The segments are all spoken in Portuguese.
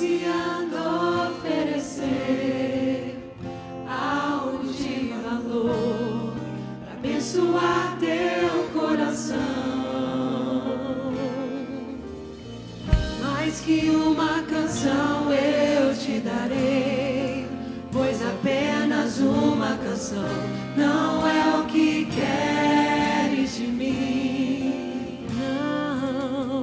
ansiando oferecer algo de valor para abençoar teu coração. Mais que uma canção eu te darei, pois apenas uma canção não é o que queres de mim. Não,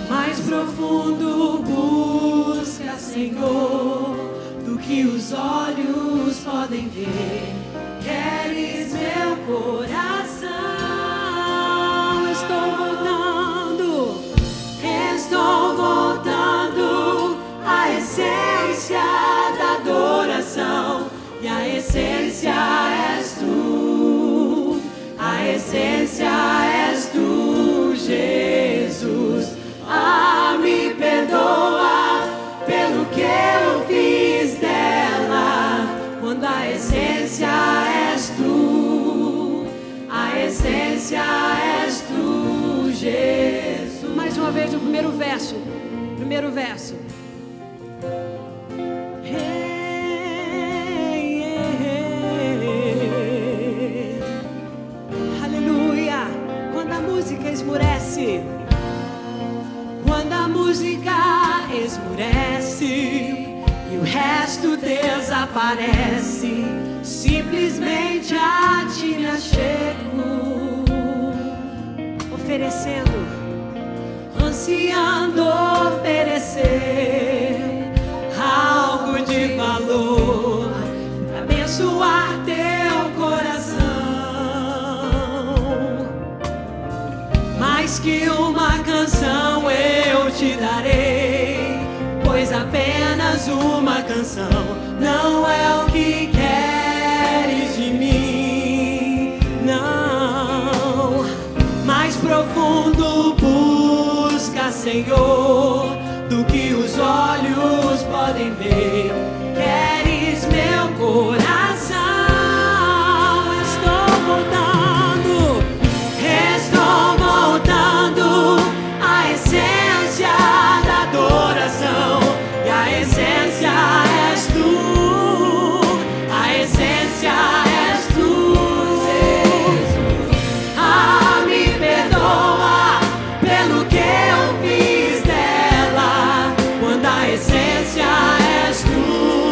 mais profundo busca, Senhor, do que os olhos podem ver. Queres meu coração. Estou voltando à essência da adoração, e a essência és tu, a essência és tu, Jesus. Me perdoa pelo que eu fiz dela, quando a essência és tu, a essência és tu, Jesus. Mais uma vez o primeiro verso. Primeiro verso. Aleluia. Quando a música esmurece, quando a música esmurece e o resto desaparece, simplesmente a ti me achego, oferecendo, ansiando oferecer algo de valor para abençoar teu coração. Mais que uma canção eu te darei, pois apenas uma canção não é o que queres de mim. Não, mais profundo busca, Senhor, do que os olhos podem ver. Queres meu coração. Estou voltando à essência da adoração, e a essência és tu, a essência és tu, Jesus. Me perdoa pelo que eu fiz dela, quando a essência és tu.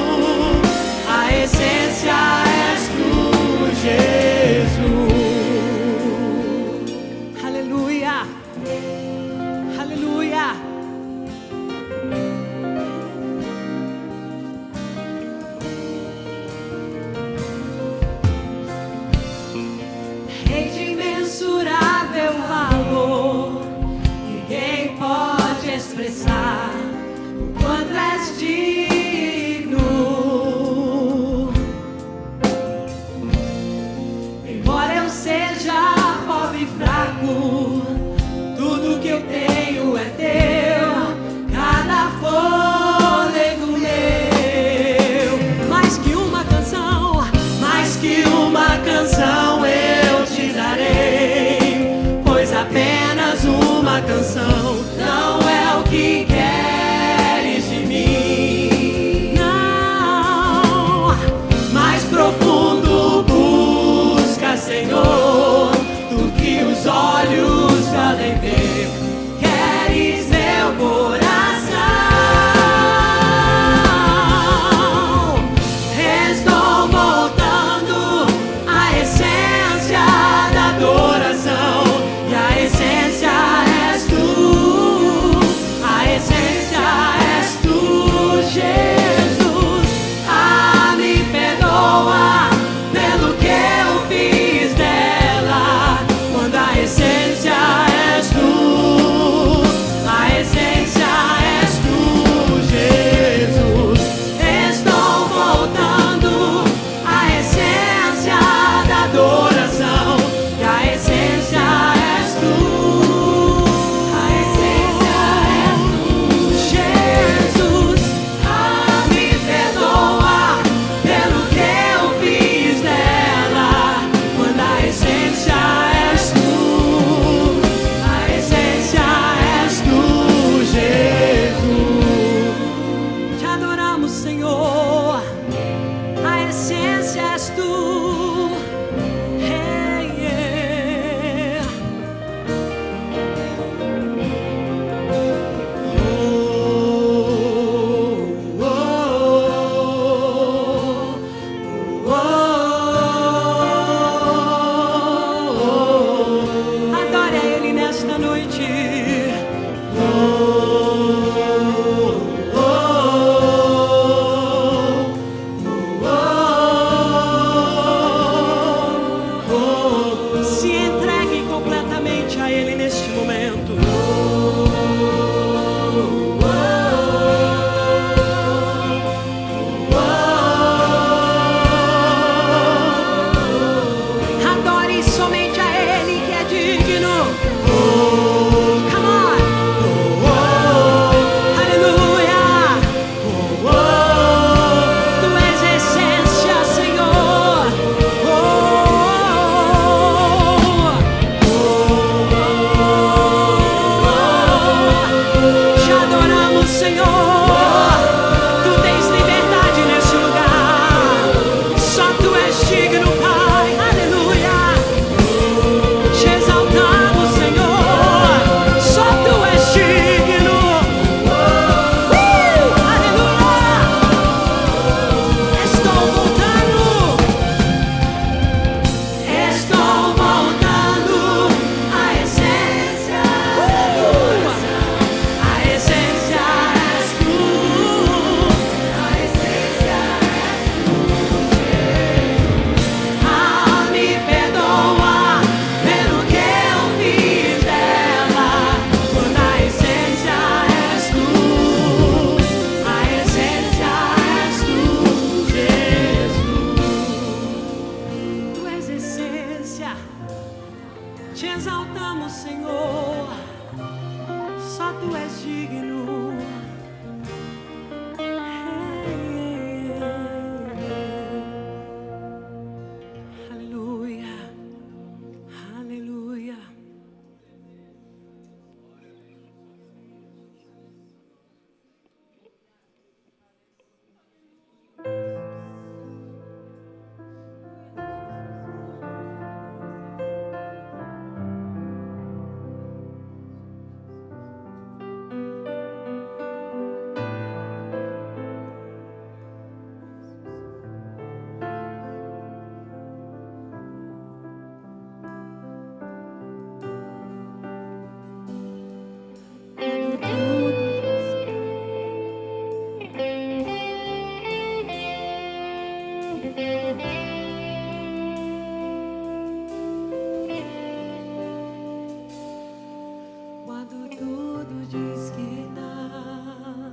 Quando tudo diz que não,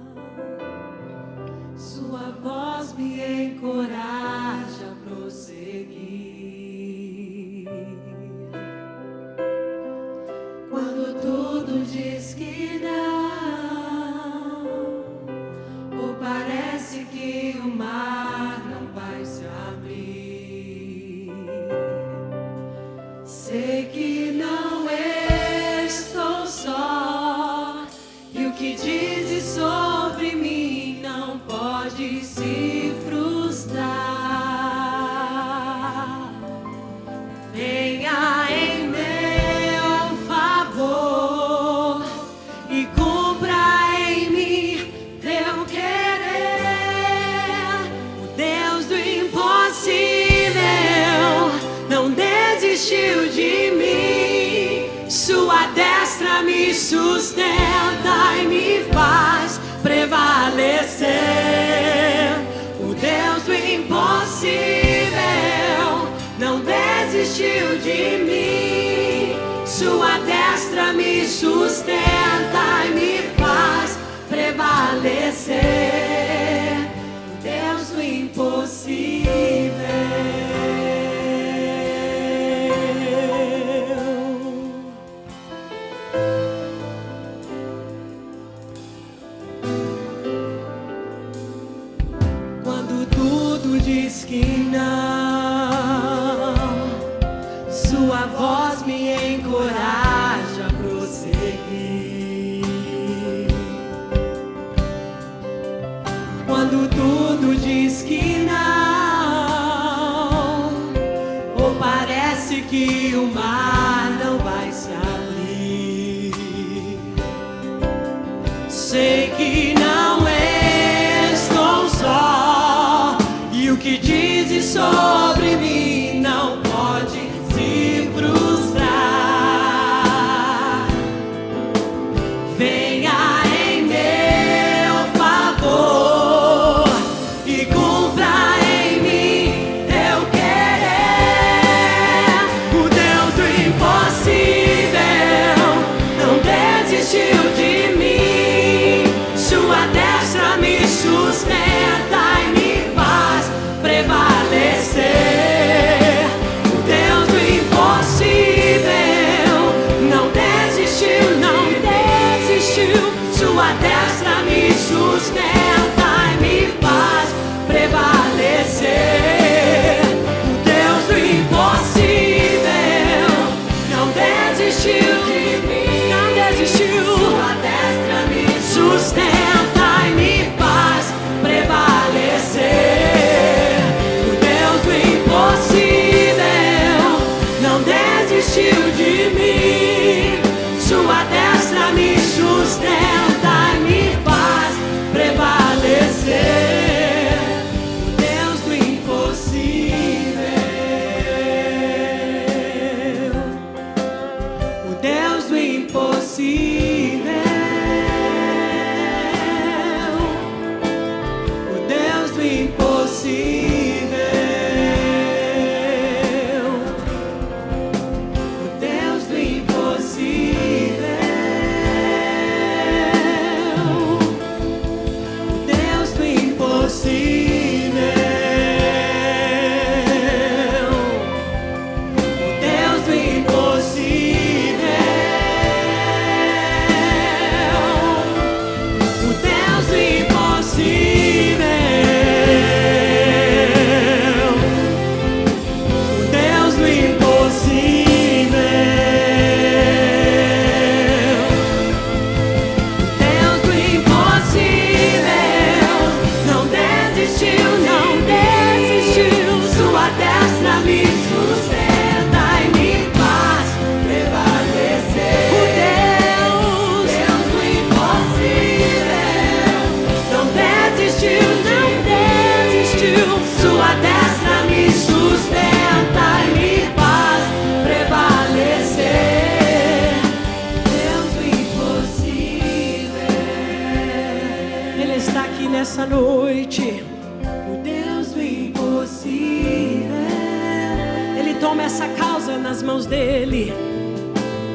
sua voz me encoraja a prosseguir. Quando tudo diz que não, ou parece que o mar não vai se abrir, sei que não estou só, e o que dizes sobre mim não pode se frustrar. Venha em meu favor e cumpra em mim teu querer. O Deus do impossível não desistiu de mim. Sua destra me sustenta e me faz prevalecer. O Deus do impossível não desistiu de mim. Sua destra me sustenta e me faz prevalecer. O Deus do impossível. Quando tudo diz que não, sua voz me encoraja a prosseguir. Quando tudo diz que não, ou parece que o mar não vai se abrir, sei que não estou só, e o que dizes sobre mim não pode se frustrar. Venha em meu favor e cumpra em mim teu querer. O Deus do impossível não desistiu de mim. Sua destra me sustenta e me faz prevalecer. O Deus do impossível não desistiu, não desistiu. Sua destra me sustenta e me faz prevalecer. Ele toma essa causa nas mãos dele.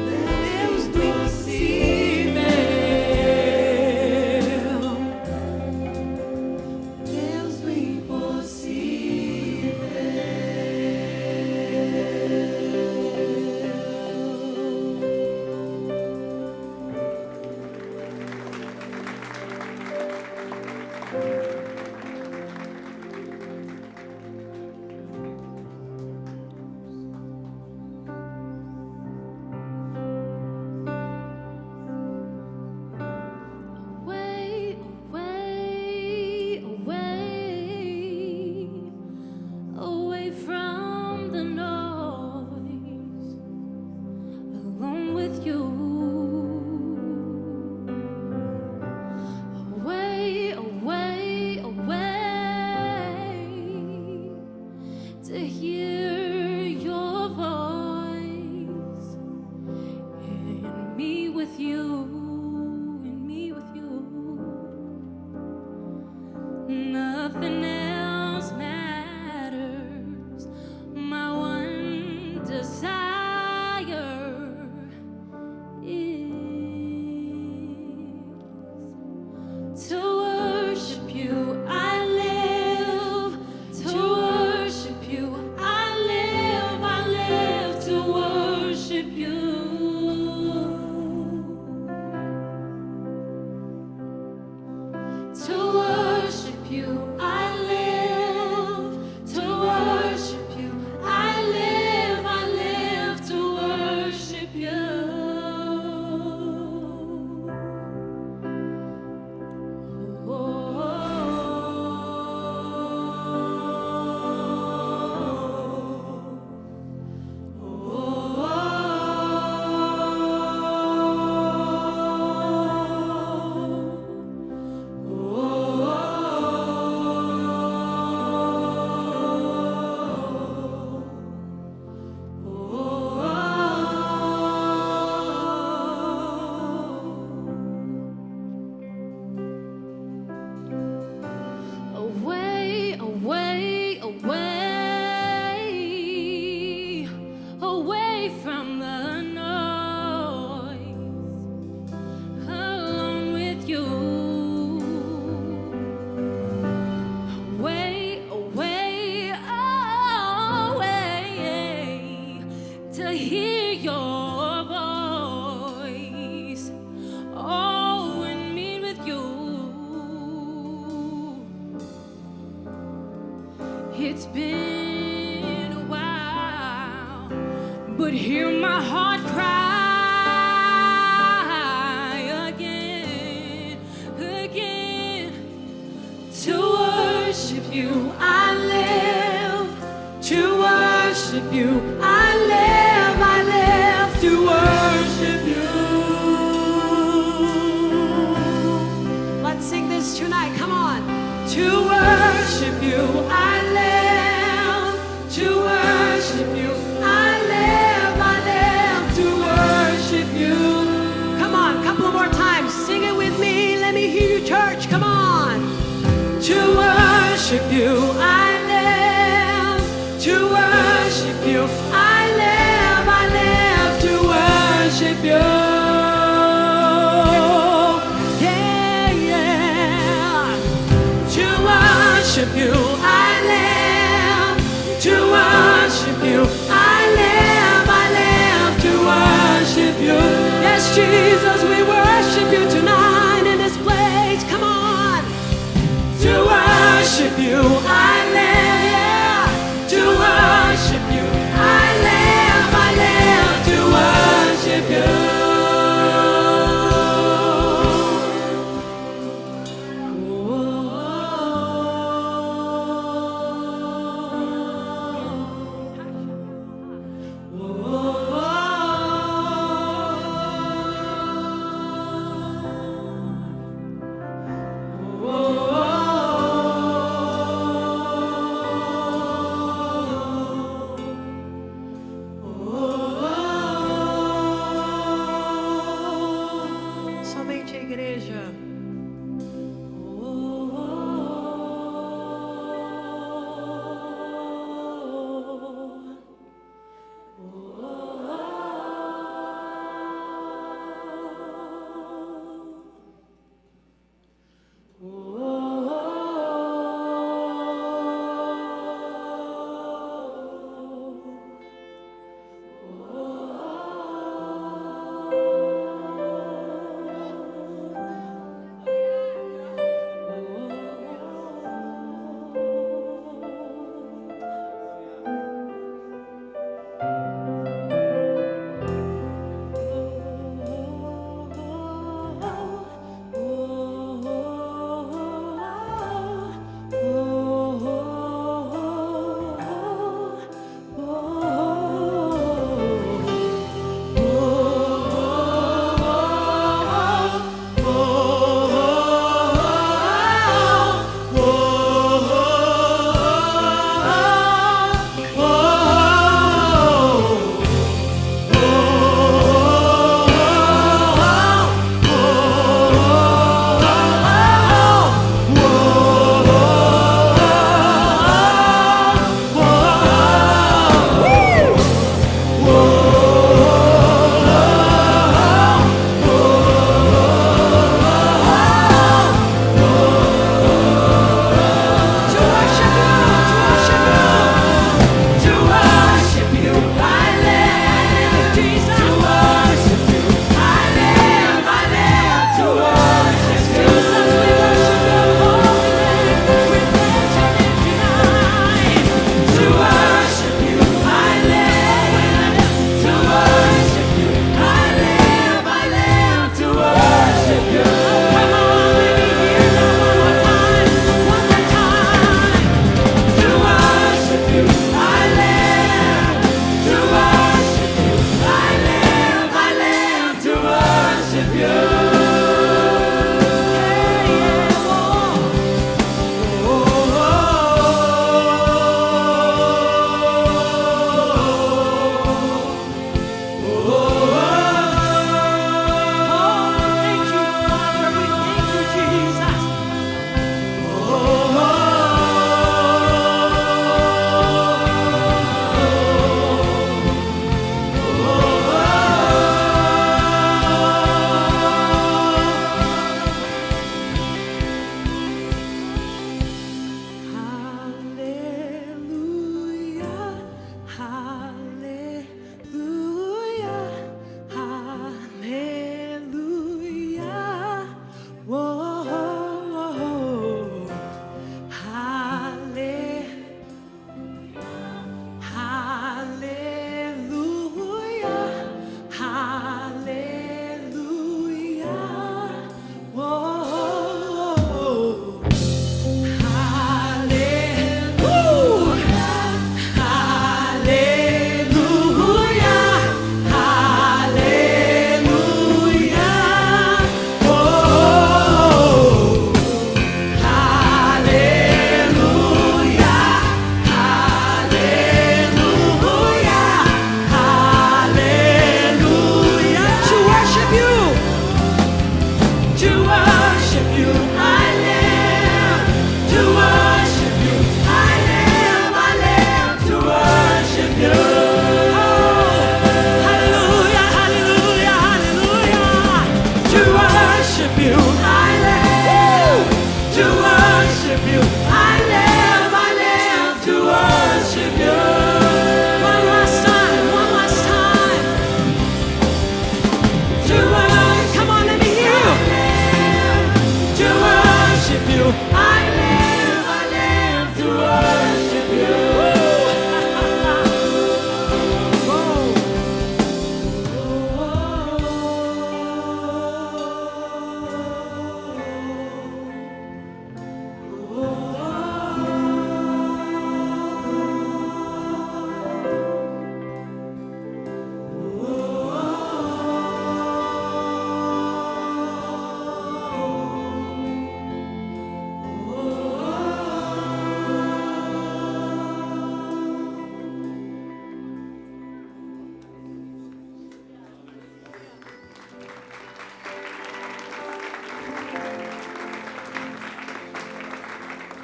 Deus do impossível. Deus do impossível. Away from the noise, alone with you. Away, away, away, to hear your voice, and me with you, and me with you. Nothing else matters. My one desire is to worship you. I live to worship you. I live to worship you. To worship you, I live to worship you. I live to worship you. Away, away, away, away from the noise, alone with you. Away, away, away, to hear your voice, oh, and meet with you. It's been a while, but hear my heart cry again, again. To worship you, I live to worship you. I live to worship you. Let's sing this tonight. Come on. To worship you, I live to worship you. I live to worship you. Come on, couple of more times. Sing it with me. Let me hear you, church. Come on. To worship you, I live to worship you. I live to worship you. Yeah, yeah. To worship you, I live to worship you. I live to worship you. Yes, Jesus, we worship you tonight in this place. Come on. To worship you, I live, yeah. To worship you, I live to worship you.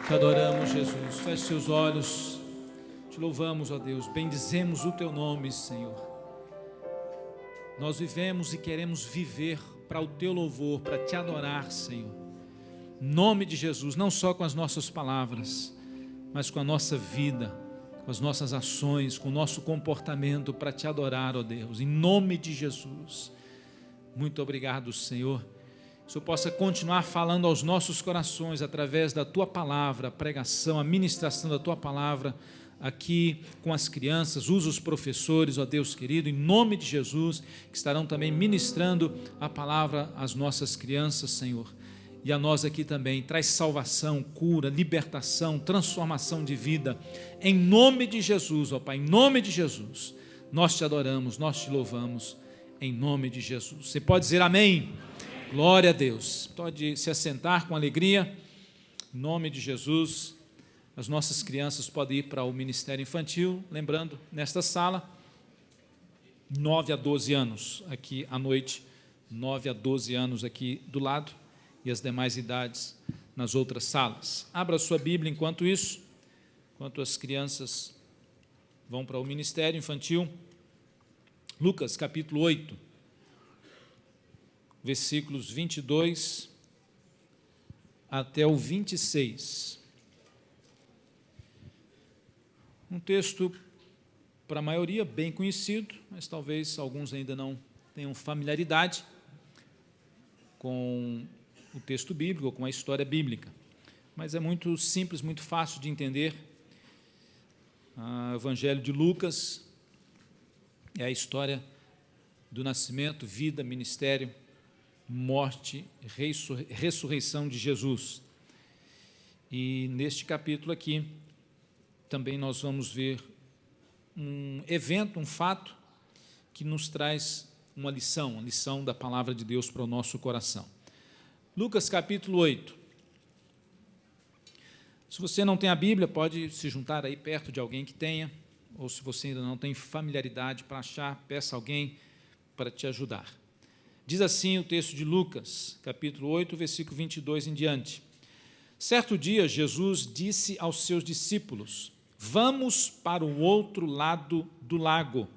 Te adoramos, Jesus. Feche seus olhos. Te louvamos, ó Deus. Bendizemos o Teu nome, Senhor. Nós vivemos e queremos viver para o Teu louvor, para Te adorar, Senhor. Em nome de Jesus, não só com as nossas palavras, mas com a nossa vida, com as nossas ações, com o nosso comportamento para Te adorar, ó Deus. Em nome de Jesus. Muito obrigado, Senhor. Que o Senhor possa continuar falando aos nossos corações através da Tua palavra, a pregação, a ministração da Tua palavra aqui com as crianças. Usa os professores, ó Deus querido, em nome de Jesus, que estarão também ministrando a palavra às nossas crianças, Senhor. E a nós aqui também. Traz salvação, cura, libertação, transformação de vida. Em nome de Jesus, ó Pai, em nome de Jesus. Nós Te adoramos, nós Te louvamos, em nome de Jesus. Você pode dizer amém? Glória a Deus. Pode se assentar com alegria. Em nome de Jesus. As nossas crianças podem ir para o Ministério Infantil. Lembrando, nesta sala, 9 a 12 anos aqui à noite. 9 a 12 anos aqui do lado. E as demais idades nas outras salas. Abra a sua Bíblia enquanto isso. Enquanto as crianças vão para o Ministério Infantil. Lucas capítulo 8. Versículos 22 até o 26. Um texto, para a maioria, bem conhecido, mas talvez alguns ainda não tenham familiaridade com o texto bíblico ou com a história bíblica. Mas é muito simples, muito fácil de entender. O Evangelho de Lucas é a história do nascimento, vida, ministério, morte, ressurreição de Jesus. E neste capítulo aqui, também nós vamos ver um evento, um fato, que nos traz uma lição da palavra de Deus para o nosso coração. Lucas capítulo 8. Se você não tem a Bíblia, pode se juntar aí perto de alguém que tenha, ou se você ainda não tem familiaridade para achar, peça alguém para te ajudar. Diz assim o texto de Lucas, capítulo 8, versículo 22 em diante. Certo dia, Jesus disse aos seus discípulos: vamos para o outro lado do lago.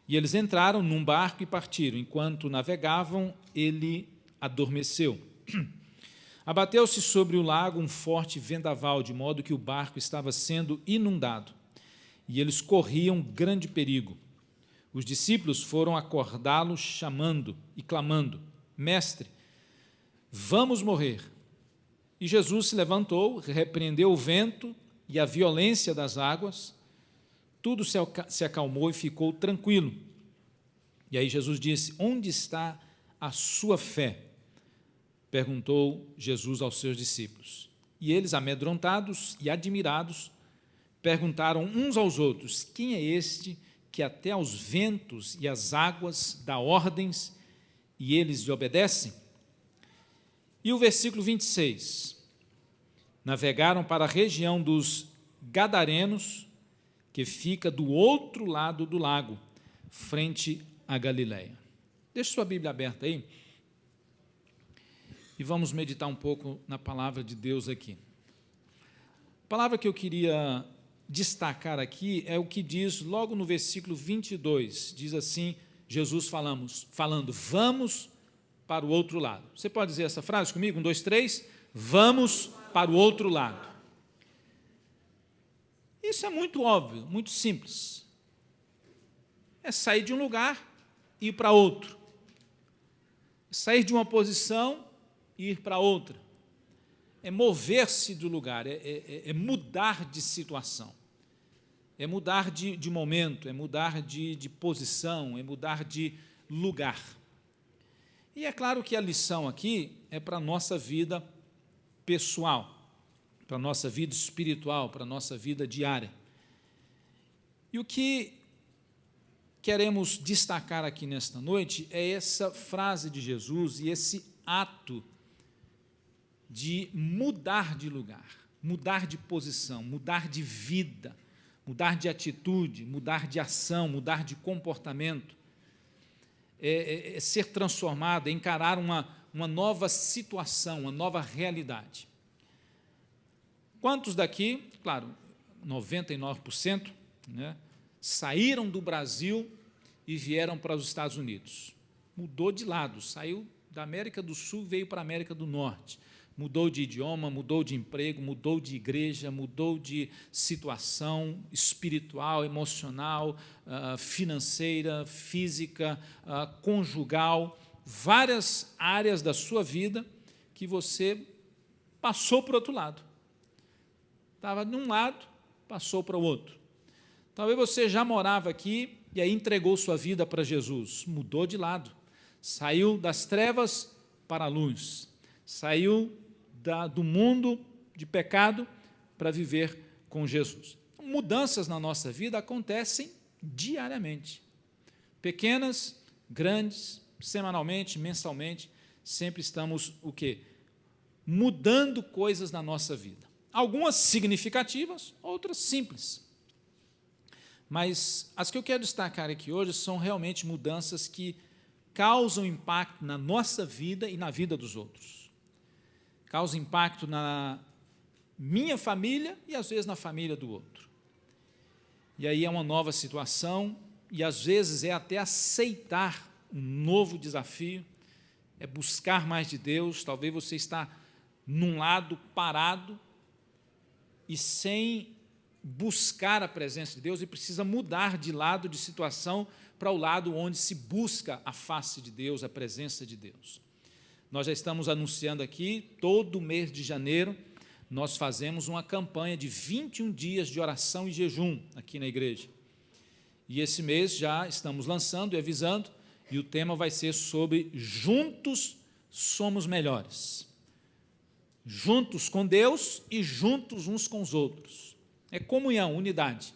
E eles entraram num barco e partiram. Enquanto navegavam, ele adormeceu. Abateu-se sobre o lago um forte vendaval, de modo que o barco estava sendo inundado. E eles corriam grande perigo. Os discípulos foram acordá-lo, chamando e clamando: Mestre, vamos morrer. E Jesus se levantou, repreendeu o vento e a violência das águas. Tudo se acalmou e ficou tranquilo. E aí Jesus disse: onde está a sua fé? Perguntou Jesus aos seus discípulos. E eles, amedrontados e admirados, perguntaram uns aos outros: quem é este que até aos ventos e às águas dá ordens e eles lhe obedecem? E o versículo 26. Navegaram para a região dos Gadarenos, que fica do outro lado do lago, frente a Galileia. Deixe sua Bíblia aberta aí e vamos meditar um pouco na palavra de Deus aqui. A palavra que eu queria destacar aqui é o que diz logo no versículo 22, diz assim, Jesus falando, vamos para o outro lado. Você pode dizer essa frase comigo? 1, 2, 3, vamos para o outro lado. Isso é muito óbvio, muito simples. É sair de um lugar e ir para outro. É sair de uma posição e ir para outra. É mover-se do lugar, é mudar de situação. É mudar de momento, é mudar de posição, é mudar de lugar. E é claro que a lição aqui é para a nossa vida pessoal, para a nossa vida espiritual, para a nossa vida diária. E o que queremos destacar aqui nesta noite é essa frase de Jesus e esse ato de mudar de lugar, mudar de posição, mudar de vida, mudar de atitude, mudar de ação, mudar de comportamento, é ser transformado, é encarar uma nova situação, uma nova realidade. Quantos daqui, claro, 99%, né, saíram do Brasil e vieram para os Estados Unidos? Mudou de lado, saiu da América do Sul e veio para a América do Norte. Mudou de idioma, mudou de emprego, mudou de igreja, mudou de situação espiritual, emocional, financeira, física, conjugal, várias áreas da sua vida que você passou para o outro lado. Estava de um lado, passou para o outro. Talvez você já morava aqui e aí entregou sua vida para Jesus, mudou de lado, saiu das trevas para a luz, saiu do mundo de pecado para viver com Jesus. Mudanças na nossa vida acontecem diariamente, pequenas, grandes, semanalmente, mensalmente, sempre estamos o quê? Mudando coisas na nossa vida. Algumas significativas, outras simples. Mas as que eu quero destacar aqui hoje são realmente mudanças que causam impacto na nossa vida e na vida dos outros. Causam impacto na minha família e, às vezes, na família do outro. E aí é uma nova situação e, às vezes, é até aceitar um novo desafio, é buscar mais de Deus. Talvez você está num lado parado e sem buscar a presença de Deus e precisa mudar de lado, de situação, para o lado onde se busca a face de Deus, a presença de Deus. Nós já estamos anunciando aqui, todo mês de janeiro, nós fazemos uma campanha de 21 dias de oração e jejum aqui na igreja. E esse mês já estamos lançando e avisando, e o tema vai ser sobre juntos somos melhores. Juntos com Deus e juntos uns com os outros. É comunhão, unidade.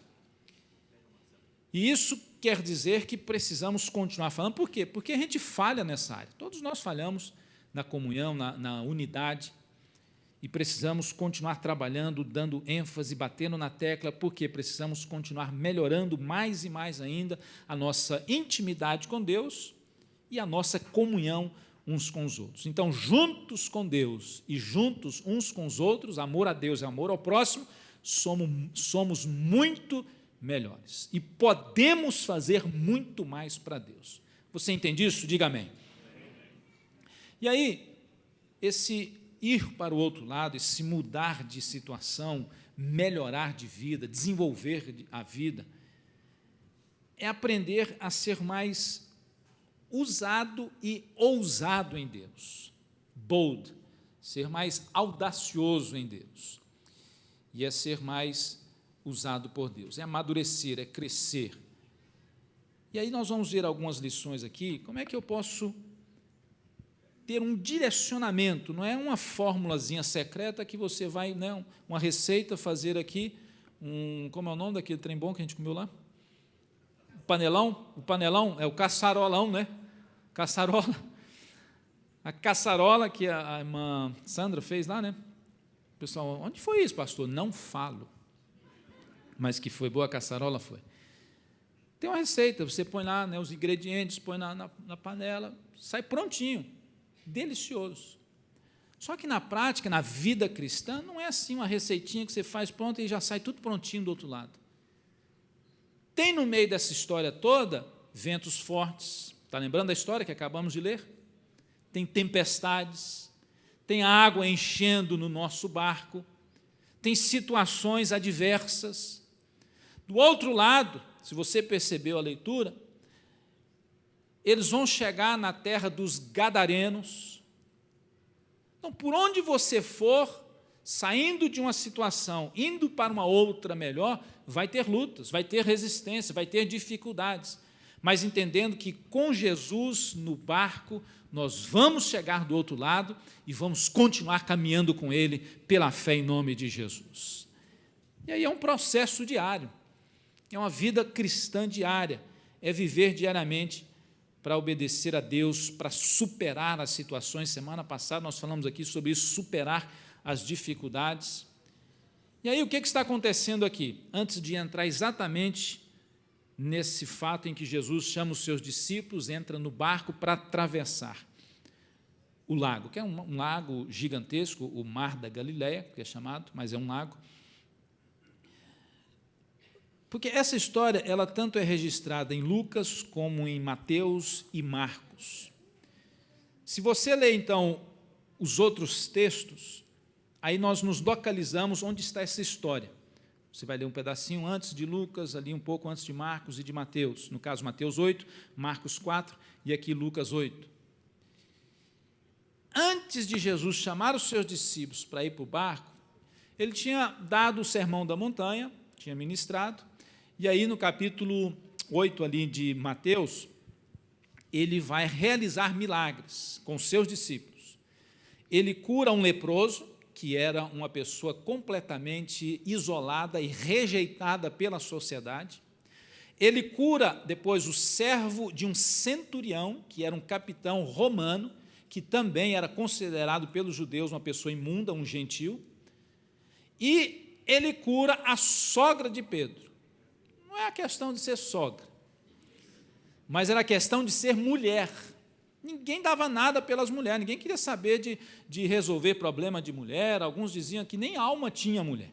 E isso quer dizer que precisamos continuar falando. Por quê? Porque a gente falha nessa área. Todos nós falhamos na comunhão, na unidade, e precisamos continuar trabalhando, dando ênfase, batendo na tecla, porque precisamos continuar melhorando mais e mais ainda a nossa intimidade com Deus e a nossa comunhão uns com os outros. Então, juntos com Deus e juntos uns com os outros, amor a Deus e amor ao próximo, somos muito melhores e podemos fazer muito mais para Deus. Você entende isso? Diga amém. E aí, esse ir para o outro lado, esse mudar de situação, melhorar de vida, desenvolver a vida, é aprender a ser mais usado e ousado em Deus. Bold, ser mais audacioso em Deus. E é ser mais usado por Deus, é amadurecer, é crescer. E aí nós vamos ver algumas lições aqui, como é que eu posso ter um direcionamento, não é uma formulazinha secreta que você vai, né, uma receita, fazer aqui, como é o nome daquele trem bom que a gente comeu lá? O panelão, é o caçarolão, né? Caçarola. A caçarola que a irmã Sandra fez lá, né? Pessoal, onde foi isso, pastor? Não falo. Mas que foi boa a caçarola, foi. Tem uma receita, você põe lá, né, os ingredientes, põe na panela, sai prontinho, delicioso. Só que na prática, na vida cristã, não é assim uma receitinha que você faz pronta e já sai tudo prontinho do outro lado. Tem no meio dessa história toda ventos fortes. Está lembrando da história que acabamos de ler? Tem tempestades, tem água enchendo no nosso barco, tem situações adversas. Do outro lado, se você percebeu a leitura, eles vão chegar na terra dos Gadarenos. Então, por onde você for, saindo de uma situação, indo para uma outra melhor, vai ter lutas, vai ter resistência, vai ter dificuldades, mas entendendo que com Jesus no barco, nós vamos chegar do outro lado e vamos continuar caminhando com Ele pela fé em nome de Jesus. E aí é um processo diário, é uma vida cristã diária, é viver diariamente para obedecer a Deus, para superar as situações. Semana passada nós falamos aqui sobre isso, superar as dificuldades. E aí o que está acontecendo aqui? Antes de entrar exatamente nesse fato em que Jesus chama os seus discípulos, entra no barco para atravessar. o lago, que é um lago gigantesco, o Mar da Galileia, que é chamado, mas é um lago. Porque essa história, ela tanto é registrada em Lucas, como em Mateus e Marcos. Se você ler, então, os outros textos, aí nós nos localizamos onde está essa história. Você vai ler um pedacinho antes de Lucas, ali um pouco antes de Marcos e de Mateus. No caso, Mateus 8, Marcos 4 e aqui Lucas 8. Antes de Jesus chamar os seus discípulos para ir para o barco, ele tinha dado o sermão da montanha, tinha ministrado, e aí no capítulo 8 ali de Mateus, ele vai realizar milagres com os seus discípulos. Ele cura um leproso, que era uma pessoa completamente isolada e rejeitada pela sociedade. Ele cura depois o servo de um centurião, que era um capitão romano, que também era considerado pelos judeus uma pessoa imunda, um gentil. E ele cura a sogra de Pedro. Não é a questão de ser sogra, mas era a questão de ser mulher. Ninguém dava nada pelas mulheres, ninguém queria saber de resolver problema de mulher, alguns diziam que nem alma tinha mulher.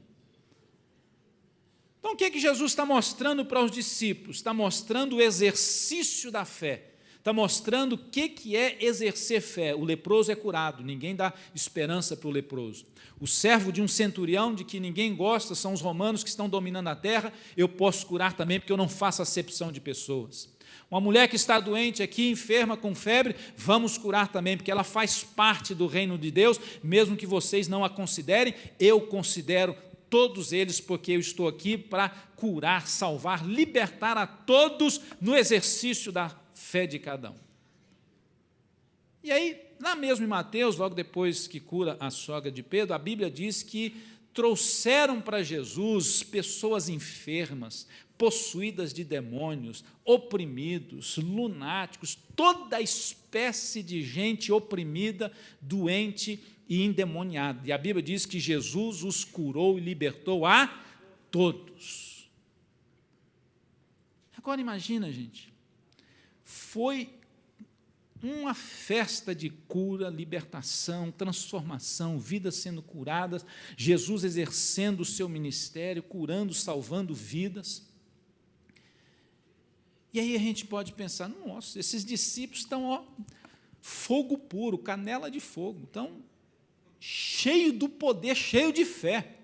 Então, o que Jesus está mostrando para os discípulos? Está mostrando o exercício da fé, está mostrando o que é exercer fé. O leproso é curado, ninguém dá esperança para o leproso. O servo de um centurião, de que ninguém gosta, são os romanos que estão dominando a terra, eu posso curar também, porque eu não faço acepção de pessoas. Uma mulher que está doente aqui, enferma, com febre, vamos curar também, porque ela faz parte do reino de Deus, mesmo que vocês não a considerem, eu considero todos eles, porque eu estou aqui para curar, salvar, libertar a todos no exercício da fé de cada um. E aí, lá mesmo em Mateus, logo depois que cura a sogra de Pedro, a Bíblia diz que trouxeram para Jesus pessoas enfermas, possuídas de demônios, oprimidos, lunáticos, toda espécie de gente oprimida, doente e endemoniada. E a Bíblia diz que Jesus os curou e libertou a todos. Agora imagina, gente, foi uma festa de cura, libertação, transformação, vidas sendo curadas, Jesus exercendo o seu ministério, curando, salvando vidas. E aí a gente pode pensar, nossa, esses discípulos estão, fogo puro, canela de fogo, estão cheio do poder, cheio de fé.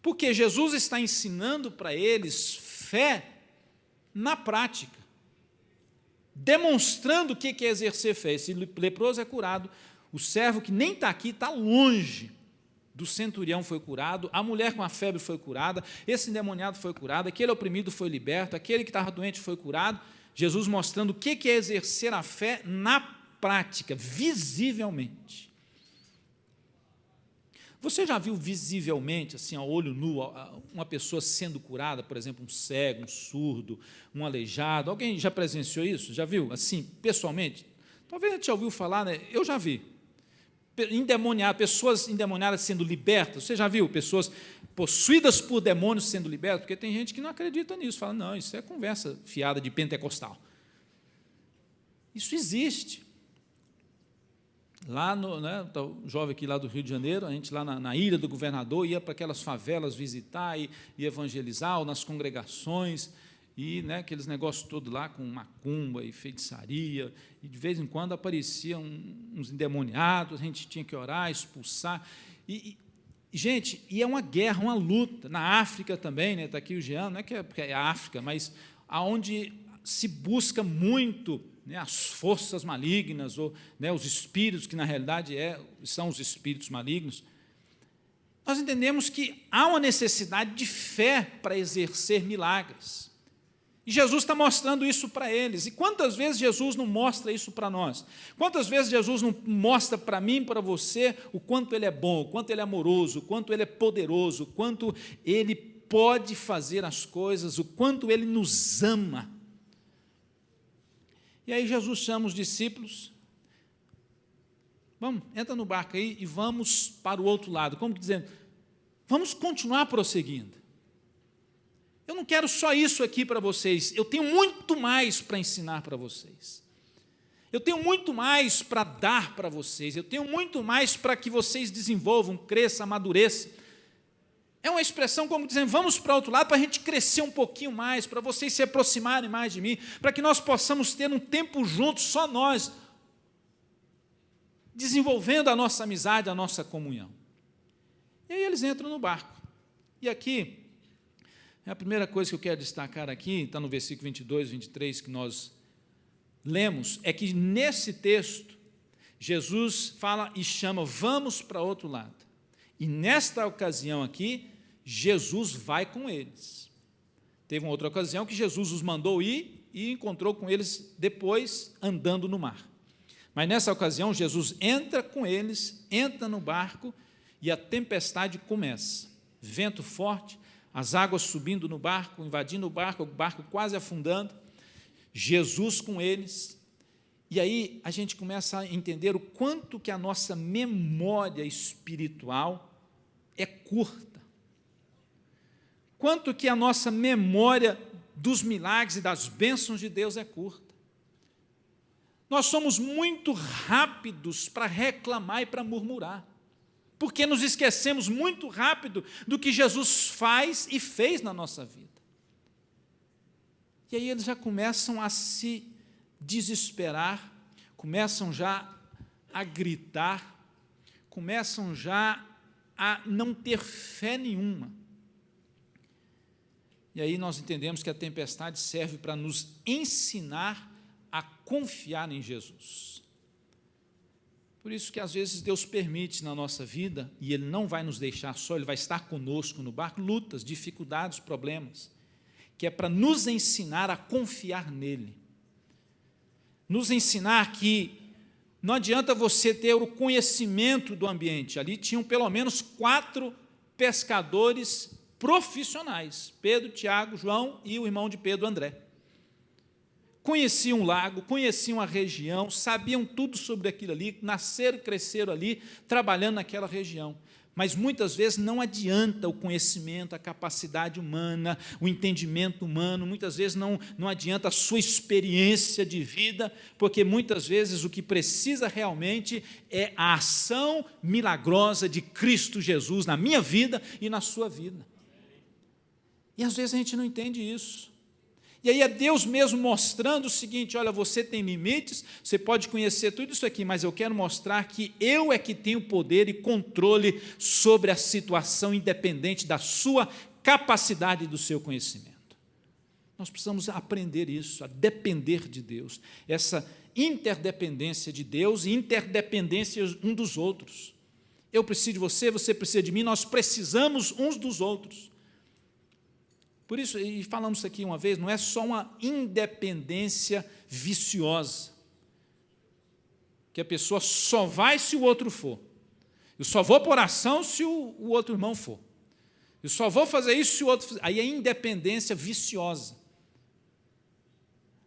Porque Jesus está ensinando para eles fé na prática, demonstrando o que é exercer fé. Esse leproso é curado, o servo que nem está aqui, está longe do centurião foi curado, a mulher com a febre foi curada, esse endemoniado foi curado, aquele oprimido foi liberto, aquele que estava doente foi curado. Jesus mostrando o que é exercer a fé na prática, visivelmente. Você já viu visivelmente, assim, a olho nu, uma pessoa sendo curada, por exemplo, um cego, um surdo, um aleijado? Alguém já presenciou isso? Já viu, assim, pessoalmente? Talvez a gente já ouviu falar, né? Eu já vi. Pessoas endemoniadas sendo libertas. Você já viu pessoas possuídas por demônios sendo libertas? Porque tem gente que não acredita nisso, fala, não, isso é conversa fiada de pentecostal. Isso existe. Lá, o jovem aqui lá do Rio de Janeiro, a gente lá na Ilha do Governador ia para aquelas favelas visitar e evangelizar, ou nas congregações, e aqueles negócios todos lá com macumba e feitiçaria, e de vez em quando apareciam uns endemoniados, a gente tinha que orar, expulsar. Gente, e é uma guerra, uma luta. Na África também, está aqui o Jean, não é que é a África, mas aonde se busca muito as forças malignas, ou os espíritos, que na realidade são os espíritos malignos. Nós entendemos que há uma necessidade de fé para exercer milagres. E Jesus está mostrando isso para eles. E quantas vezes Jesus não mostra isso para nós? Quantas vezes Jesus não mostra para mim e para você o quanto Ele é bom, o quanto Ele é amoroso, o quanto Ele é poderoso, o quanto Ele pode fazer as coisas, o quanto Ele nos ama. E aí Jesus chama os discípulos, vamos, entra no barco aí e vamos para o outro lado, como que dizendo, vamos continuar prosseguindo. Eu não quero só isso aqui para vocês, eu tenho muito mais para ensinar para vocês. Eu tenho muito mais para dar para vocês, eu tenho muito mais para que vocês desenvolvam, cresçam, amadureçam. É uma expressão como dizendo, vamos para o outro lado para a gente crescer um pouquinho mais, para vocês se aproximarem mais de mim, para que nós possamos ter um tempo juntos, só nós, desenvolvendo a nossa amizade, a nossa comunhão. E aí eles entram no barco. E aqui, a primeira coisa que eu quero destacar aqui, está no versículo 22, 23, que nós lemos, é que nesse texto, Jesus fala e chama, vamos para outro lado. E nesta ocasião aqui, Jesus vai com eles. Teve uma outra ocasião que Jesus os mandou ir e encontrou com eles depois andando no mar. Mas nessa ocasião, Jesus entra com eles, entra no barco e a tempestade começa. Vento forte, as águas subindo no barco, invadindo o barco quase afundando, Jesus com eles. E aí a gente começa a entender o quanto que a nossa memória espiritual é curta. Quanto que a nossa memória dos milagres e das bênçãos de Deus é curta. Nós somos muito rápidos para reclamar e para murmurar, porque nos esquecemos muito rápido do que Jesus faz e fez na nossa vida. E aí eles já começam a se desesperar, começam já a gritar, começam já a não ter fé nenhuma. E aí nós entendemos que a tempestade serve para nos ensinar a confiar em Jesus. Por isso que às vezes Deus permite na nossa vida, e Ele não vai nos deixar só, Ele vai estar conosco no barco, lutas, dificuldades, problemas, que é para nos ensinar a confiar nele. Nos ensinar que não adianta você ter o conhecimento do ambiente. Ali tinham pelo menos 4 pescadores profissionais, Pedro, Tiago, João e o irmão de Pedro, André. Conheciam o lago, conheciam a região, sabiam tudo sobre aquilo ali, nasceram e cresceram ali, trabalhando naquela região. Mas muitas vezes não adianta o conhecimento, a capacidade humana, o entendimento humano, muitas vezes não adianta a sua experiência de vida, porque muitas vezes o que precisa realmente é a ação milagrosa de Cristo Jesus na minha vida e na sua vida. E às vezes a gente não entende isso. E aí é Deus mesmo mostrando o seguinte, olha, você tem limites, você pode conhecer tudo isso aqui, mas eu quero mostrar que eu é que tenho poder e controle sobre a situação, independente da sua capacidade e do seu conhecimento. Nós precisamos aprender isso, a depender de Deus, essa interdependência de Deus e interdependência um dos outros. Eu preciso de você, você precisa de mim, nós precisamos uns dos outros. Por isso, e falamos isso aqui uma vez, não é só uma independência viciosa, que a pessoa só vai se o outro for. Eu só vou para oração se o outro irmão for. Eu só vou fazer isso se o outro fizer. Aí é independência viciosa.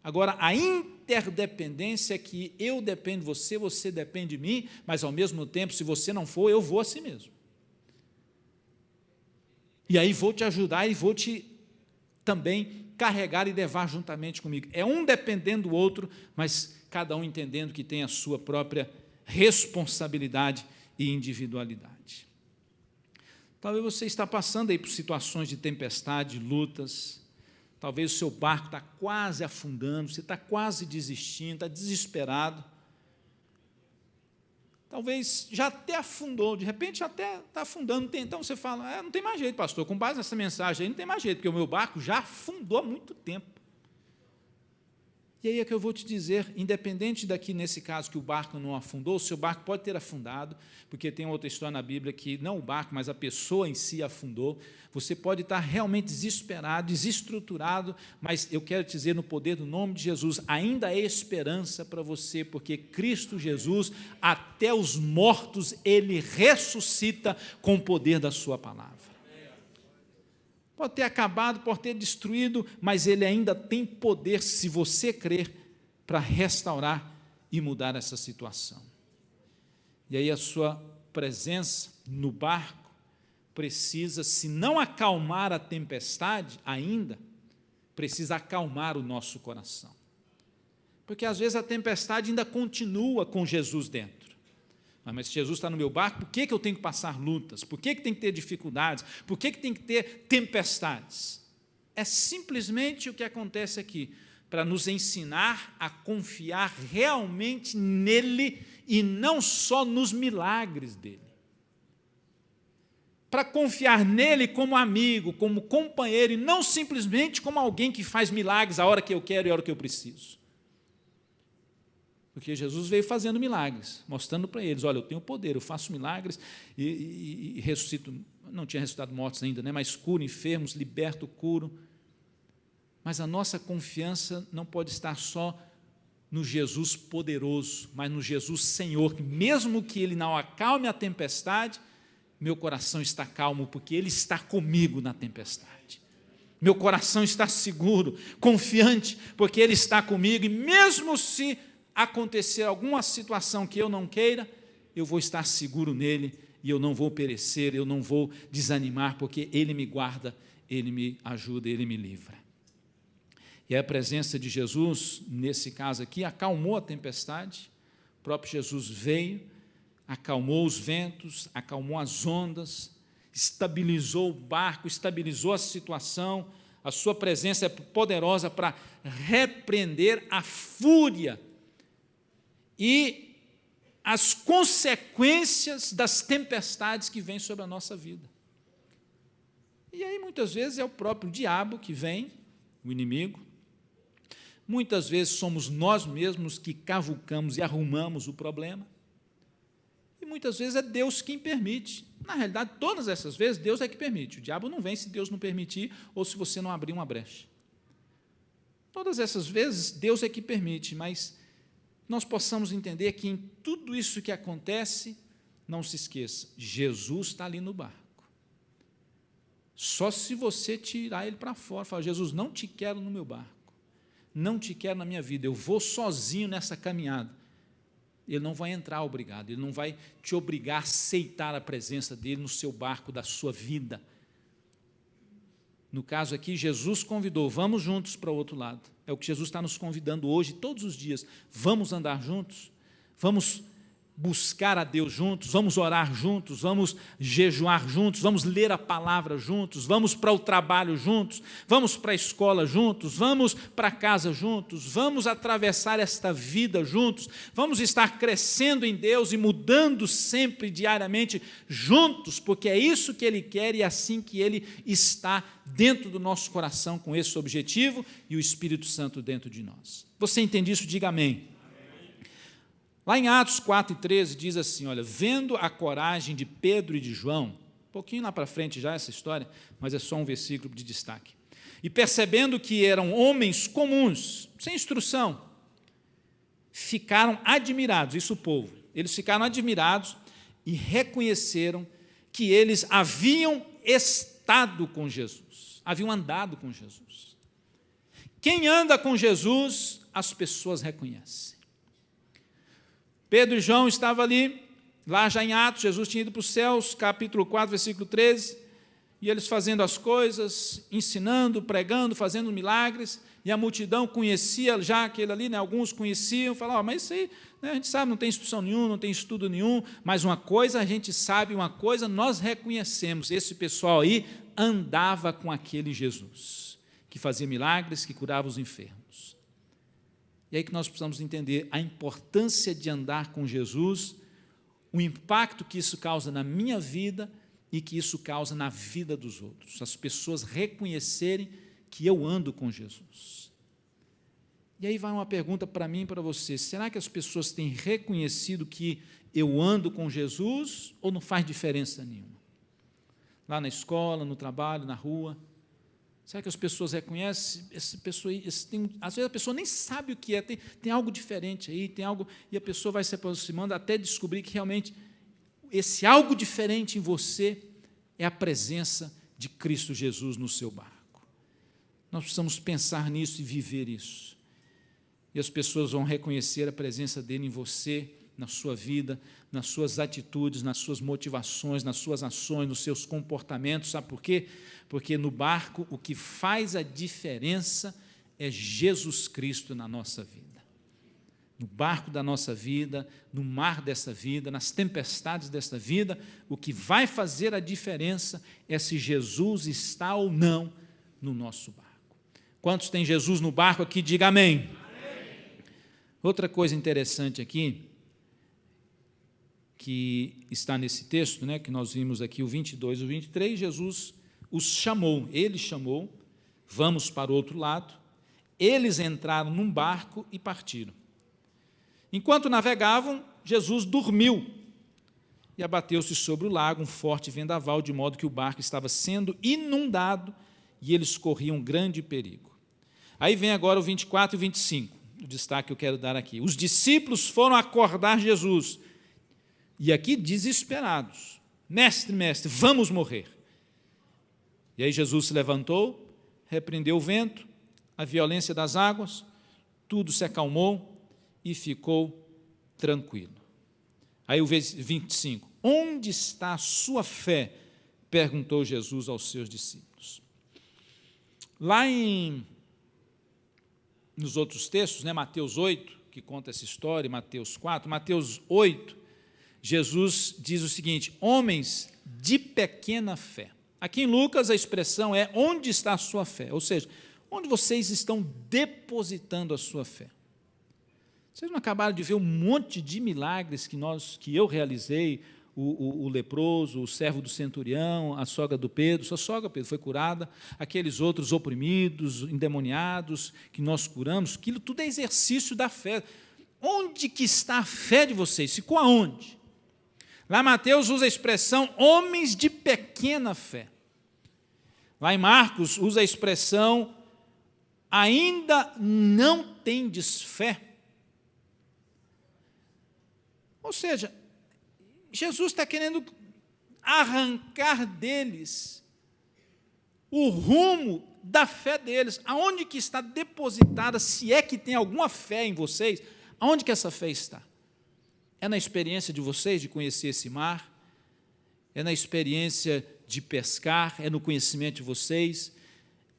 Agora, a interdependência é que eu dependo de você, você depende de mim, mas, ao mesmo tempo, se você não for, eu vou a si mesmo. E aí vou te ajudar e vou te também carregar e levar juntamente comigo. É um dependendo do outro, mas cada um entendendo que tem a sua própria responsabilidade e individualidade. Talvez você está passando aí por situações de tempestade, lutas, talvez o seu barco está quase afundando, você está quase desistindo, está desesperado. Talvez já até afundou, de repente já até está afundando. Então você fala, não tem mais jeito, pastor, com base nessa mensagem aí, não tem mais jeito, porque o meu barco já afundou há muito tempo. E aí é que eu vou te dizer, independente daqui, nesse caso, que o barco não afundou, o seu barco pode ter afundado, porque tem outra história na Bíblia que não o barco, mas a pessoa em si afundou. Você pode estar realmente desesperado, desestruturado, mas eu quero te dizer, no poder do nome de Jesus, ainda há esperança para você, porque Cristo Jesus, até os mortos, Ele ressuscita com o poder da sua palavra. Pode ter acabado, pode ter destruído, mas Ele ainda tem poder, se você crer, para restaurar e mudar essa situação. E aí a sua presença no barco precisa, se não acalmar a tempestade ainda, precisa acalmar o nosso coração. Porque às vezes a tempestade ainda continua com Jesus dentro. Mas se Jesus está no meu barco, por que eu tenho que passar lutas? Por que tem que ter dificuldades? Por que tem que ter tempestades? É simplesmente o que acontece aqui, para nos ensinar a confiar realmente nele e não só nos milagres dele. Para confiar nele como amigo, como companheiro, e não simplesmente como alguém que faz milagres a hora que eu quero e a hora que eu preciso. Porque Jesus veio fazendo milagres, mostrando para eles, olha, eu tenho poder, eu faço milagres e ressuscito, não tinha ressuscitado mortos ainda, mas curo enfermos, liberto, curo. Mas a nossa confiança não pode estar só no Jesus poderoso, mas no Jesus Senhor, que mesmo que Ele não acalme a tempestade, meu coração está calmo, porque Ele está comigo na tempestade. Meu coração está seguro, confiante, porque Ele está comigo, e mesmo se acontecer alguma situação que eu não queira, eu vou estar seguro nele, e eu não vou perecer, eu não vou desanimar, porque Ele me guarda, Ele me ajuda, Ele me livra. E a presença de Jesus, nesse caso aqui, acalmou a tempestade. O próprio Jesus veio, acalmou os ventos, acalmou as ondas, estabilizou o barco, estabilizou a situação. A sua presença é poderosa para repreender a fúria e as consequências das tempestades que vêm sobre a nossa vida. E aí, muitas vezes, é o próprio diabo que vem, o inimigo. Muitas vezes somos nós mesmos que cavucamos e arrumamos o problema. E muitas vezes é Deus quem permite. Na realidade, todas essas vezes, Deus é que permite. O diabo não vem se Deus não permitir ou se você não abrir uma brecha. Todas essas vezes, Deus é que permite, mas nós possamos entender que em tudo isso que acontece, não se esqueça, Jesus está ali no barco. Só se você tirar ele para fora, falar, Jesus, não te quero no meu barco, não te quero na minha vida, eu vou sozinho nessa caminhada. Ele não vai entrar obrigado, ele não vai te obrigar a aceitar a presença dele no seu barco da sua vida. No caso aqui, Jesus convidou, vamos juntos para o outro lado. É o que Jesus está nos convidando hoje, todos os dias. Vamos andar juntos, vamos buscar a Deus juntos, vamos orar juntos, vamos jejuar juntos, vamos ler a palavra juntos, vamos para o trabalho juntos, vamos para a escola juntos, vamos para casa juntos, vamos atravessar esta vida juntos, vamos estar crescendo em Deus e mudando sempre, diariamente, juntos, porque é isso que Ele quer e é assim que Ele está dentro do nosso coração com esse objetivo e o Espírito Santo dentro de nós. Você entende isso? Diga amém. Lá em Atos 4:13 diz assim, olha, vendo a coragem de Pedro e de João, um pouquinho lá para frente já essa história, mas é só um versículo de destaque, e percebendo que eram homens comuns, sem instrução, ficaram admirados, isso o povo, eles ficaram admirados e reconheceram que eles haviam estado com Jesus, haviam andado com Jesus. Quem anda com Jesus, as pessoas reconhecem. Pedro e João estavam ali, lá já em Atos, Jesus tinha ido para os céus, capítulo 4, versículo 13, e eles fazendo as coisas, ensinando, pregando, fazendo milagres, e a multidão conhecia já aquele ali, alguns conheciam, falavam, mas isso aí, a gente sabe, não tem instrução nenhuma, não tem estudo nenhum, mas uma coisa a gente sabe, uma coisa nós reconhecemos, esse pessoal aí andava com aquele Jesus, que fazia milagres, que curava os enfermos. E aí que nós precisamos entender a importância de andar com Jesus, o impacto que isso causa na minha vida e que isso causa na vida dos outros. As pessoas reconhecerem que eu ando com Jesus. E aí vai uma pergunta para mim e para você, será que as pessoas têm reconhecido que eu ando com Jesus ou não faz diferença nenhuma? Lá na escola, no trabalho, na rua, será que as pessoas reconhecem essa pessoa aí? Às vezes a pessoa nem sabe o que é, tem algo diferente aí, tem algo, e a pessoa vai se aproximando até descobrir que realmente esse algo diferente em você é a presença de Cristo Jesus no seu barco. Nós precisamos pensar nisso e viver isso. E as pessoas vão reconhecer a presença dele em você, na sua vida, nas suas atitudes, nas suas motivações, nas suas ações, nos seus comportamentos. Sabe por quê? Porque no barco o que faz a diferença é Jesus Cristo na nossa vida. no barco da nossa vida, no mar dessa vida, nas tempestades desta vida, o que vai fazer a diferença é se Jesus está ou não no nosso barco. Quantos tem Jesus no barco aqui? Diga amém. Amém. Outra coisa interessante aqui, que está nesse texto, né, que nós vimos aqui, o 22 e o 23, Jesus os chamou, ele chamou, vamos para o outro lado, eles entraram num barco e partiram. Enquanto navegavam, Jesus dormiu e abateu-se sobre o lago um forte vendaval, de modo que o barco estava sendo inundado e eles corriam grande perigo. Aí vem agora o 24 e o 25, o destaque que eu quero dar aqui. Os discípulos foram acordar Jesus, e aqui desesperados, mestre, vamos morrer. E aí Jesus se levantou, repreendeu o vento, a violência das águas, tudo se acalmou e ficou tranquilo. Aí o 25, onde está a sua fé? Perguntou Jesus aos seus discípulos. Lá nos outros textos, né, Mateus 8, que conta essa história, Mateus 4, Mateus 8, Jesus diz o seguinte, homens de pequena fé. Aqui em Lucas a expressão é, onde está a sua fé? Ou seja, onde vocês estão depositando a sua fé? Vocês não acabaram de ver um monte de milagres que eu realizei, o leproso, o servo do centurião, a sogra do Pedro, sua sogra, Pedro, foi curada, aqueles outros oprimidos, endemoniados, que nós curamos, aquilo tudo é exercício da fé. Onde que está a fé de vocês? Ficou aonde? Lá Mateus usa a expressão homens de pequena fé. Lá em Marcos usa a expressão ainda não tendes fé. Ou seja, Jesus está querendo arrancar deles o rumo da fé deles. Aonde que está depositada, se é que tem alguma fé em vocês, aonde que essa fé está? É na experiência de vocês de conhecer esse mar? É na experiência de pescar? É no conhecimento de vocês?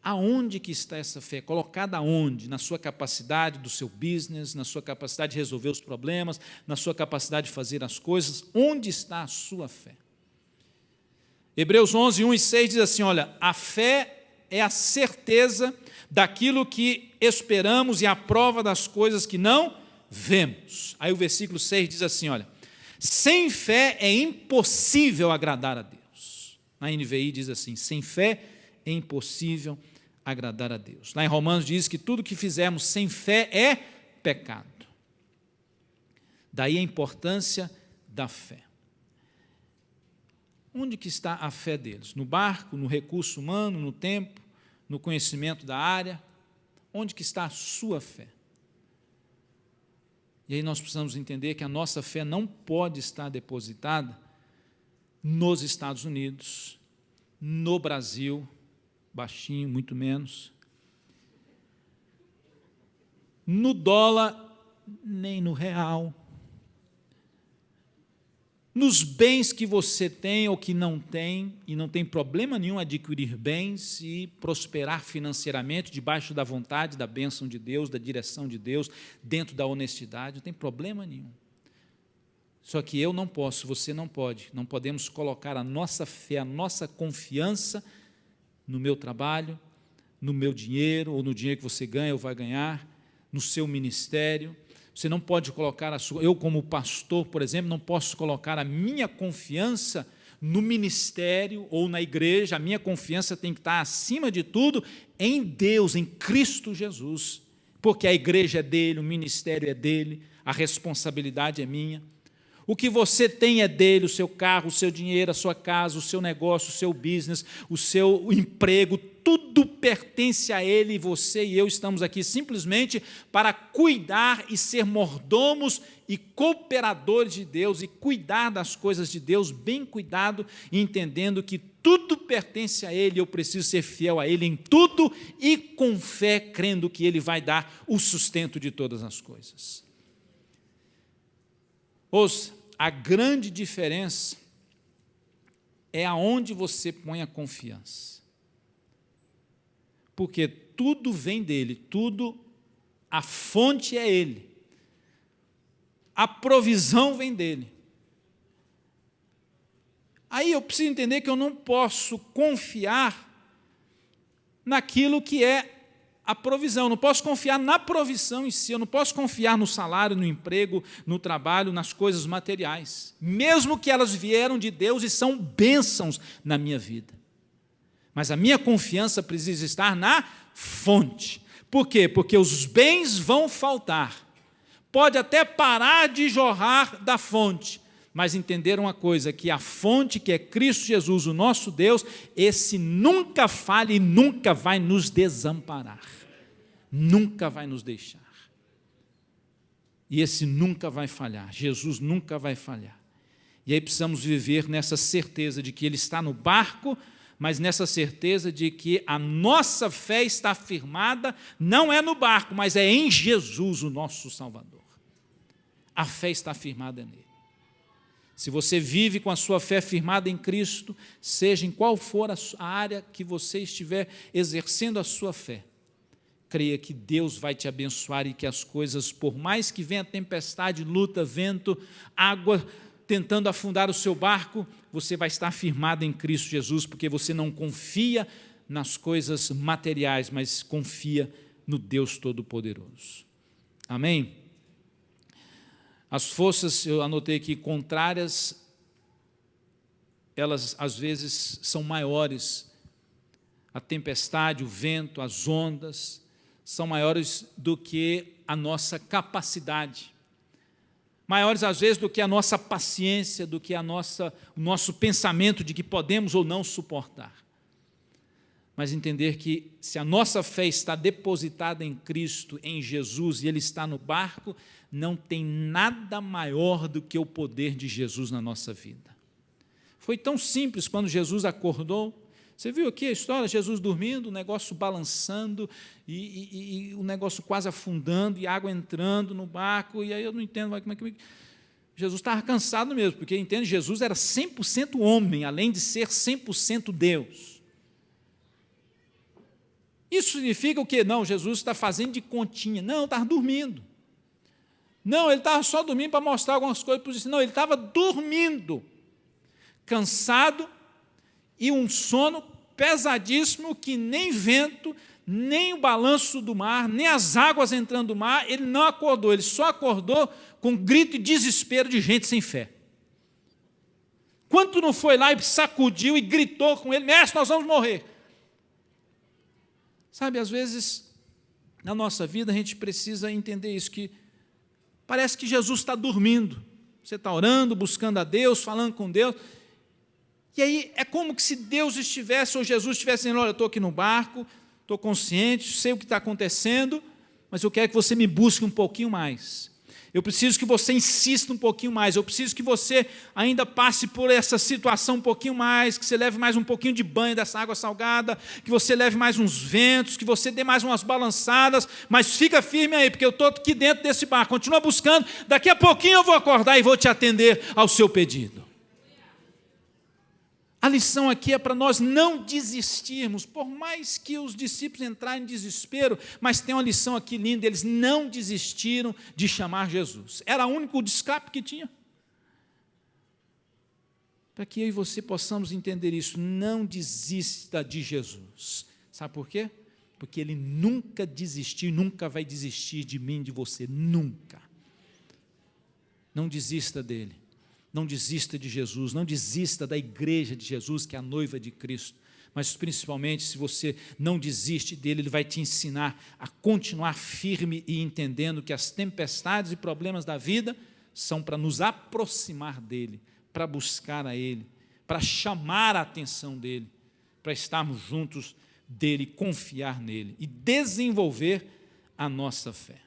Aonde que está essa fé? Colocada aonde? Na sua capacidade do seu business, na sua capacidade de resolver os problemas, na sua capacidade de fazer as coisas? Onde está a sua fé? Hebreus 11, 1 e 6 diz assim, olha, a fé é a certeza daquilo que esperamos e a prova das coisas que não vemos. Aí o versículo 6 diz assim, olha, sem fé é impossível agradar a Deus. Na NVI diz assim, sem fé é impossível agradar a Deus. Lá em Romanos diz que tudo que fizermos sem fé é pecado. Daí a importância da fé. Onde que está a fé deles? No barco, no recurso humano, no tempo, no conhecimento da área? Onde que está a sua fé? E aí nós precisamos entender que a nossa fé não pode estar depositada nos Estados Unidos, no Brasil, baixinho, muito menos, no dólar, nem no real, nos bens que você tem ou que não tem, e não tem problema nenhum adquirir bens e prosperar financeiramente debaixo da vontade, da bênção de Deus, da direção de Deus, dentro da honestidade, não tem problema nenhum. Só que eu não posso, você não pode, não podemos colocar a nossa fé, a nossa confiança no meu trabalho, no meu dinheiro, ou no dinheiro que você ganha ou vai ganhar, no seu ministério. Você não pode colocar a sua... Eu, como pastor, por exemplo, não posso colocar a minha confiança no ministério ou na igreja. A minha confiança tem que estar, acima de tudo, em Deus, em Cristo Jesus. Porque a igreja é dele, o ministério é dele, a responsabilidade é minha. O que você tem é dele, o seu carro, o seu dinheiro, a sua casa, o seu negócio, o seu business, o seu emprego, tudo pertence a ele, e você e eu estamos aqui simplesmente para cuidar e ser mordomos e cooperadores de Deus e cuidar das coisas de Deus, bem cuidado, entendendo que tudo pertence a ele, eu preciso ser fiel a ele em tudo e com fé, crendo que ele vai dar o sustento de todas as coisas. Ouça, a grande diferença é aonde você põe a confiança. Porque tudo vem dele, tudo, a fonte é ele. a provisão vem dele. Aí eu preciso entender que eu não posso confiar naquilo que é a provisão, eu não posso confiar na provisão em si, eu não posso confiar no salário, no emprego, no trabalho, nas coisas materiais, mesmo que elas vieram de Deus e são bênçãos na minha vida. Mas a minha confiança precisa estar na fonte. Por quê? Porque os bens vão faltar. Pode até parar de jorrar da fonte, mas entender uma coisa, que a fonte que é Cristo Jesus, o nosso Deus, esse nunca falha e nunca vai nos desamparar. Nunca vai nos deixar. E esse nunca vai falhar. Jesus nunca vai falhar. E aí precisamos viver nessa certeza de que Ele está no barco, mas nessa certeza de que a nossa fé está firmada, não é no barco, mas é em Jesus, o nosso Salvador. A fé está firmada nele. Se você vive com a sua fé firmada em Cristo, seja em qual for a área que você estiver exercendo a sua fé, creia que Deus vai te abençoar e que as coisas, por mais que venha tempestade, luta, vento, água, tentando afundar o seu barco, você vai estar firmado em Cristo Jesus, porque você não confia nas coisas materiais, mas confia no Deus Todo-Poderoso. Amém? As forças, eu anotei aqui, contrárias, elas às vezes são maiores. A tempestade, o vento, as ondas, são maiores do que a nossa capacidade. Maiores às vezes do que a nossa paciência, do que o nosso pensamento de que podemos ou não suportar. Mas entender que se a nossa fé está depositada em Cristo, em Jesus, e Ele está no barco, não tem nada maior do que o poder de Jesus na nossa vida. Foi tão simples quando Jesus acordou. Você viu aqui a história, Jesus dormindo, o negócio balançando, e o negócio quase afundando, e água entrando no barco, e aí eu não entendo como é que... Jesus estava cansado mesmo, porque, entende, Jesus era 100% homem, além de ser 100% Deus. Isso significa o quê? Não, Jesus está fazendo de continha. Não, estava dormindo. Não, ele estava só dormindo para mostrar algumas coisas para os discípulos. Não, ele estava dormindo, cansado, e um sono pesadíssimo que nem vento, nem o balanço do mar, nem as águas entrando do mar, ele não acordou, ele só acordou com grito e desespero de gente sem fé. Quanto não foi lá e sacudiu e gritou com ele, mestre, nós vamos morrer. Sabe, às vezes, na nossa vida, a gente precisa entender isso, que parece que Jesus está dormindo. Você está orando, buscando a Deus, falando com Deus, e aí é como que se Deus estivesse, ou Jesus estivesse dizendo, olha, eu estou aqui no barco, estou consciente, sei o que está acontecendo, mas eu quero que você me busque um pouquinho mais. Eu preciso que você insista um pouquinho mais, eu preciso que você ainda passe por essa situação um pouquinho mais, que você leve mais um pouquinho de banho dessa água salgada, que você leve mais uns ventos, que você dê mais umas balançadas, mas fica firme aí, porque eu estou aqui dentro desse barco, continua buscando, daqui a pouquinho eu vou acordar e vou te atender ao seu pedido. A lição aqui é para nós não desistirmos, por mais que os discípulos entrarem em desespero, mas tem uma lição aqui linda, eles não desistiram de chamar Jesus. Era o único escape que tinha. Para que eu e você possamos entender isso, não desista de Jesus. Sabe por quê? Porque Ele nunca desistiu, nunca vai desistir de mim, de você, nunca. Não desista dEle. Não desista de Jesus, não desista da igreja de Jesus, que é a noiva de Cristo, mas principalmente, se você não desiste dele, ele vai te ensinar a continuar firme e entendendo que as tempestades e problemas da vida são para nos aproximar dele, para buscar a ele, para chamar a atenção dele, para estarmos juntos dele, confiar nele e desenvolver a nossa fé.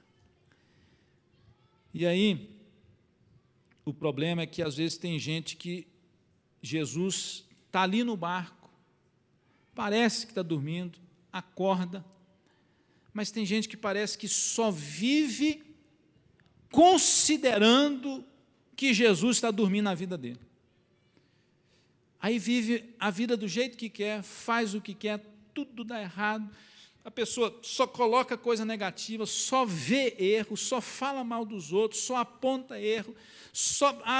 E aí, o problema é que às vezes tem gente que Jesus está ali no barco, parece que está dormindo, acorda, mas tem gente que parece que só vive considerando que Jesus está dormindo na vida dele. Aí vive a vida do jeito que quer, faz o que quer, tudo dá errado, a pessoa só coloca coisa negativa, só vê erro, só fala mal dos outros, só aponta erro,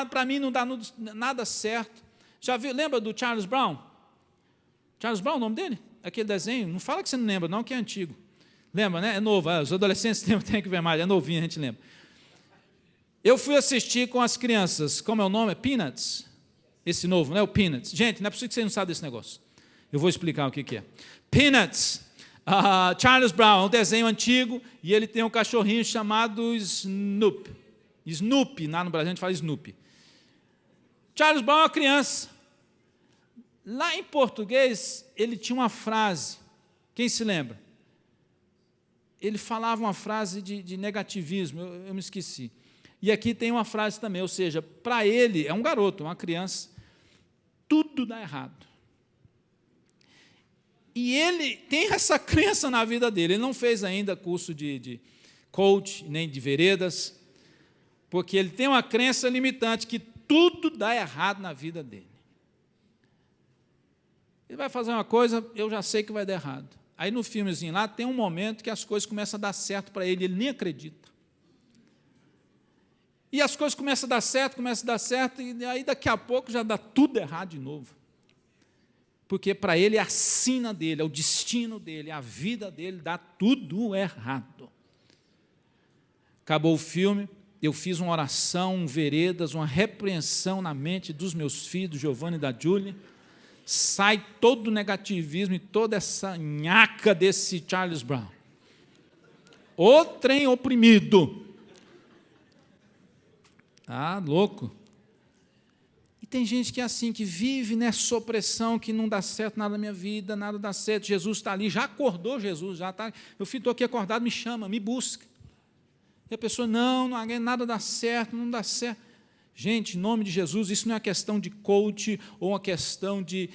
para mim não dá nada certo. Já viu, lembra do Charles Brown? Charles Brown, o nome dele? Aquele desenho, não fala que você não lembra, não, que é antigo. Lembra, né? É novo, os adolescentes têm que ver mais, é novinho, a gente lembra. Eu fui assistir com as crianças, como é o nome? É Peanuts? Esse novo, né? O Peanuts. Gente, não é possível que você não sabe desse negócio. Eu vou explicar o que é. Peanuts. Charles Brown, um desenho antigo, e ele tem um cachorrinho chamado Snoopy. Snoopy, lá no Brasil a gente fala Snoopy. Charles Brown é uma criança. Lá em português, ele tinha uma frase. Quem se lembra? Ele falava uma frase de negativismo, eu me esqueci. E aqui tem uma frase também, ou seja, para ele, é um garoto, uma criança, tudo dá errado. E ele tem essa crença na vida dele. Ele não fez ainda curso de coach, nem de veredas, porque ele tem uma crença limitante que tudo dá errado na vida dele. Ele vai fazer uma coisa, eu já sei que vai dar errado. Aí no filmezinho lá tem um momento que as coisas começam a dar certo para ele, ele nem acredita. E as coisas começam a dar certo, e aí daqui a pouco já dá tudo errado de novo. Porque para ele é a sina dele, é o destino dele, é a vida dele, dá tudo errado. Acabou o filme, eu fiz uma oração, veredas, uma repreensão na mente dos meus filhos, do Giovanni e da Julie. Sai todo o negativismo e toda essa nhaca desse Charles Brown. O trem oprimido. Ah, louco. E tem gente que é assim, que vive nessa opressão, que não dá certo nada na minha vida, nada dá certo, Jesus está ali, já acordou Jesus, já está, meu filho, estou aqui acordado, me chama, me busca. E a pessoa, não, nada dá certo, não dá certo. Gente, em nome de Jesus, isso não é uma questão de coach, ou uma questão de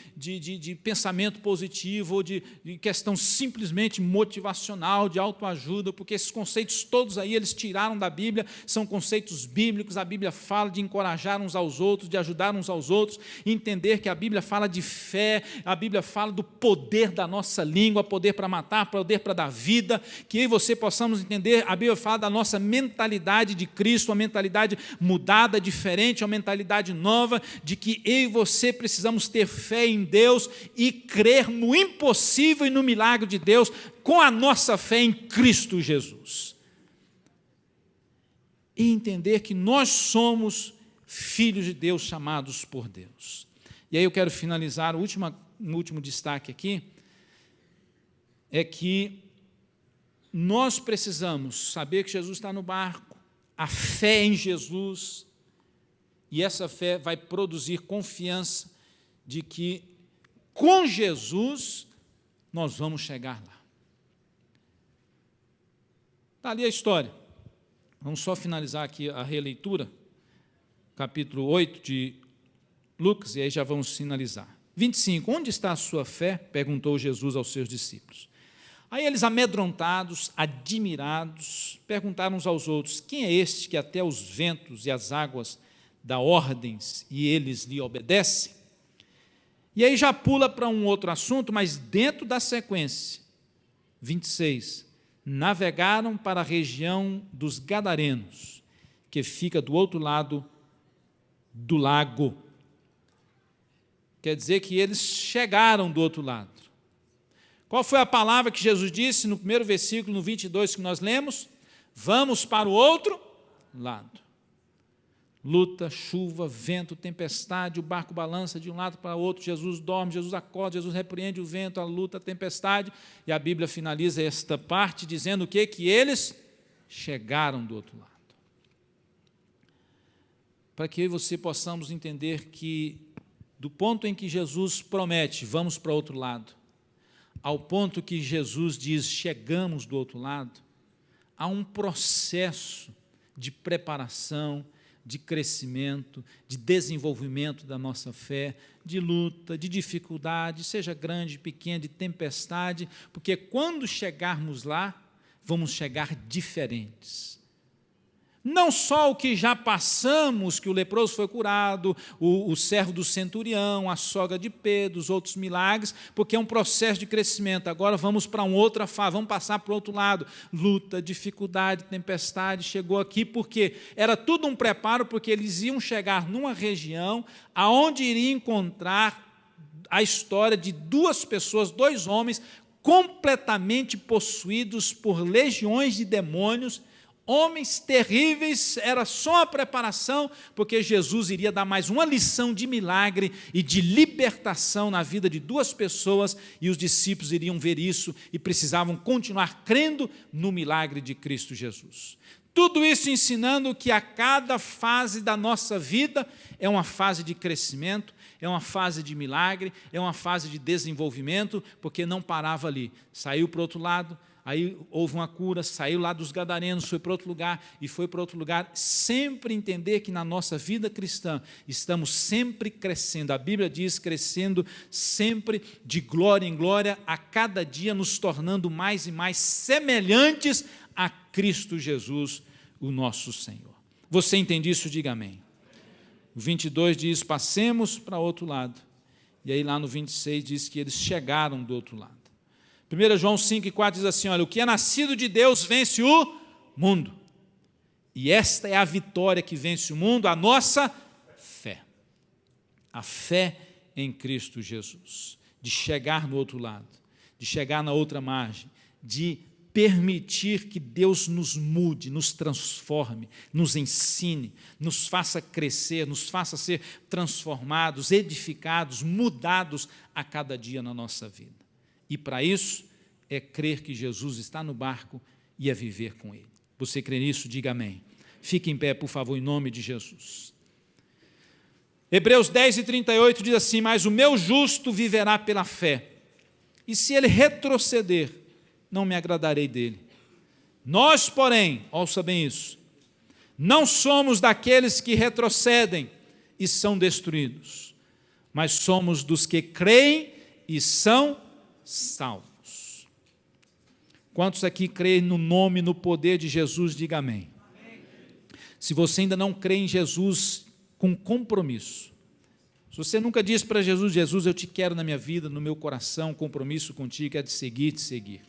pensamento positivo, ou de questão simplesmente motivacional, de autoajuda, porque esses conceitos todos aí, eles tiraram da Bíblia, são conceitos bíblicos. A Bíblia fala de encorajar uns aos outros, de ajudar uns aos outros, entender que a Bíblia fala de fé, a Bíblia fala do poder da nossa língua, poder para matar, poder para dar vida, que eu e você possamos entender, a Bíblia fala da nossa mentalidade de Cristo, uma mentalidade mudada, diferente, uma mentalidade nova, de que eu e você precisamos ter fé em Deus e crer no impossível e no milagre de Deus com a nossa fé em Cristo Jesus. E entender que nós somos filhos de Deus, chamados por Deus. E aí eu quero finalizar, o último destaque aqui, é que nós precisamos saber que Jesus está no barco, a fé em Jesus, e essa fé vai produzir confiança de que com Jesus nós vamos chegar lá. Está ali a história. Vamos só finalizar aqui a releitura, capítulo 8 de Lucas, e aí já vamos finalizar. 25, onde está a sua fé? Perguntou Jesus aos seus discípulos. Aí eles, amedrontados, admirados, perguntaram uns aos outros, quem é este que até os ventos e as águas dá ordens e eles lhe obedecem? E aí já pula para um outro assunto, mas dentro da sequência. 26. Navegaram para a região dos Gadarenos, que fica do outro lado do lago. Quer dizer que eles chegaram do outro lado. Qual foi a palavra que Jesus disse no primeiro versículo, no 22 que nós lemos? Vamos para o outro lado. Luta, chuva, vento, tempestade, o barco balança de um lado para o outro, Jesus dorme, Jesus acorda, Jesus repreende o vento, a luta, a tempestade, e a Bíblia finaliza esta parte dizendo o quê? Que eles chegaram do outro lado. Para que eu e você possamos entender que, do ponto em que Jesus promete, vamos para o outro lado, ao ponto que Jesus diz, chegamos do outro lado, há um processo de preparação, de crescimento, de desenvolvimento da nossa fé, de luta, de dificuldade, seja grande, pequena, de tempestade, porque quando chegarmos lá, vamos chegar diferentes. Não só o que já passamos, que o leproso foi curado, o servo do centurião, a sogra de Pedro, os outros milagres, porque é um processo de crescimento. Agora vamos para uma outra fase, vamos passar para o outro lado. Luta, dificuldade, tempestade, chegou aqui porque era tudo um preparo, porque eles iam chegar numa região aonde iriam encontrar a história de duas pessoas, dois homens, completamente possuídos por legiões de demônios, homens terríveis. Era só a preparação, porque Jesus iria dar mais uma lição de milagre e de libertação na vida de duas pessoas, e os discípulos iriam ver isso e precisavam continuar crendo no milagre de Cristo Jesus. Tudo isso ensinando que a cada fase da nossa vida é uma fase de crescimento, é uma fase de milagre, é uma fase de desenvolvimento, porque não parava ali. Saiu para o outro lado, aí houve uma cura, saiu lá dos gadarenos, foi para outro lugar e foi para outro lugar. Sempre entender que na nossa vida cristã estamos sempre crescendo. A Bíblia diz crescendo sempre de glória em glória, a cada dia nos tornando mais e mais semelhantes a Cristo Jesus, o nosso Senhor. Você entende isso? Diga amém. O 22 diz, passemos para outro lado. E aí lá no 26 diz que eles chegaram do outro lado. 1 João 5,4 diz assim, olha, o que é nascido de Deus vence o mundo. E esta é a vitória que vence o mundo, a nossa fé. A fé em Cristo Jesus. De chegar no outro lado, de chegar na outra margem, de permitir que Deus nos mude, nos transforme, nos ensine, nos faça crescer, nos faça ser transformados, edificados, mudados a cada dia na nossa vida. E para isso é crer que Jesus está no barco e é viver com Ele. Você crê nisso? Diga amém. Fique em pé, por favor, em nome de Jesus. Hebreus 10:38 diz assim, mas o meu justo viverá pela fé, e se ele retroceder, não me agradarei dele. Nós, porém, ouça bem isso, não somos daqueles que retrocedem e são destruídos, mas somos dos que creem e são salvos. Quantos aqui creem no nome, no poder de Jesus? Diga amém. Se você ainda não crê em Jesus com compromisso, se você nunca disse para Jesus, Jesus, eu te quero na minha vida, no meu coração, compromisso contigo, é de seguir, te seguir.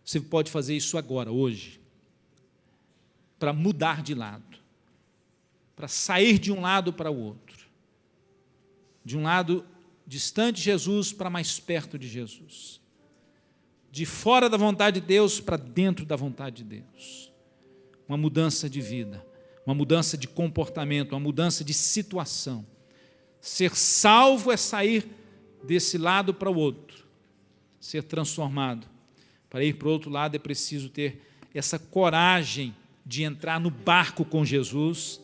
Você pode fazer isso agora, hoje, para mudar de lado, para sair de um lado para o outro, de um lado distante de Jesus para mais perto de Jesus, de fora da vontade de Deus para dentro da vontade de Deus. Uma mudança de vida, uma mudança de comportamento, uma mudança de situação. Ser salvo é sair desse lado para o outro, ser transformado. Para ir para o outro lado é preciso ter essa coragem de entrar no barco com Jesus,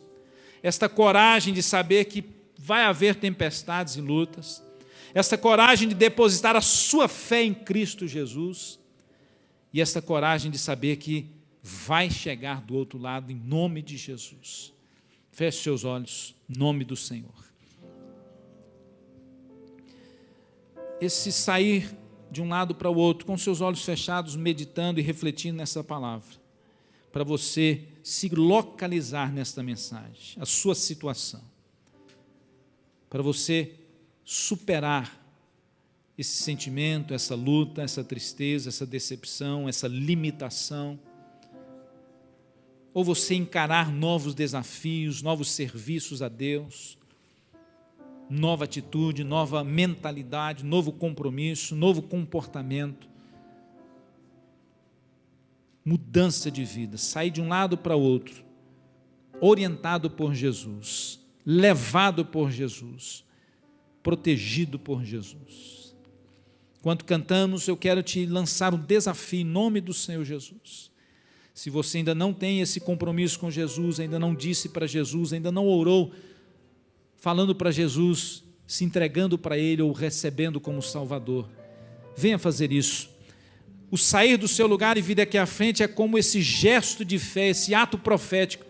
esta coragem de saber que vai haver tempestades e lutas, esta coragem de depositar a sua fé em Cristo Jesus e esta coragem de saber que vai chegar do outro lado em nome de Jesus. Feche seus olhos, em nome do Senhor. Esse sair de um lado para o outro, com seus olhos fechados, meditando e refletindo nessa palavra, para você se localizar nesta mensagem, a sua situação, para você superar esse sentimento, essa luta, essa tristeza, essa decepção, essa limitação, ou você encarar novos desafios, novos serviços a Deus, nova atitude, nova mentalidade, novo compromisso, novo comportamento, mudança de vida, sair de um lado para o outro, orientado por Jesus, levado por Jesus, protegido por Jesus. Enquanto cantamos, eu quero te lançar um desafio em nome do Senhor Jesus. Se você ainda não tem esse compromisso com Jesus, ainda não disse para Jesus, ainda não orou, falando para Jesus, se entregando para Ele ou recebendo como Salvador, venha fazer isso. O sair do seu lugar e vir aqui à frente é como esse gesto de fé, esse ato profético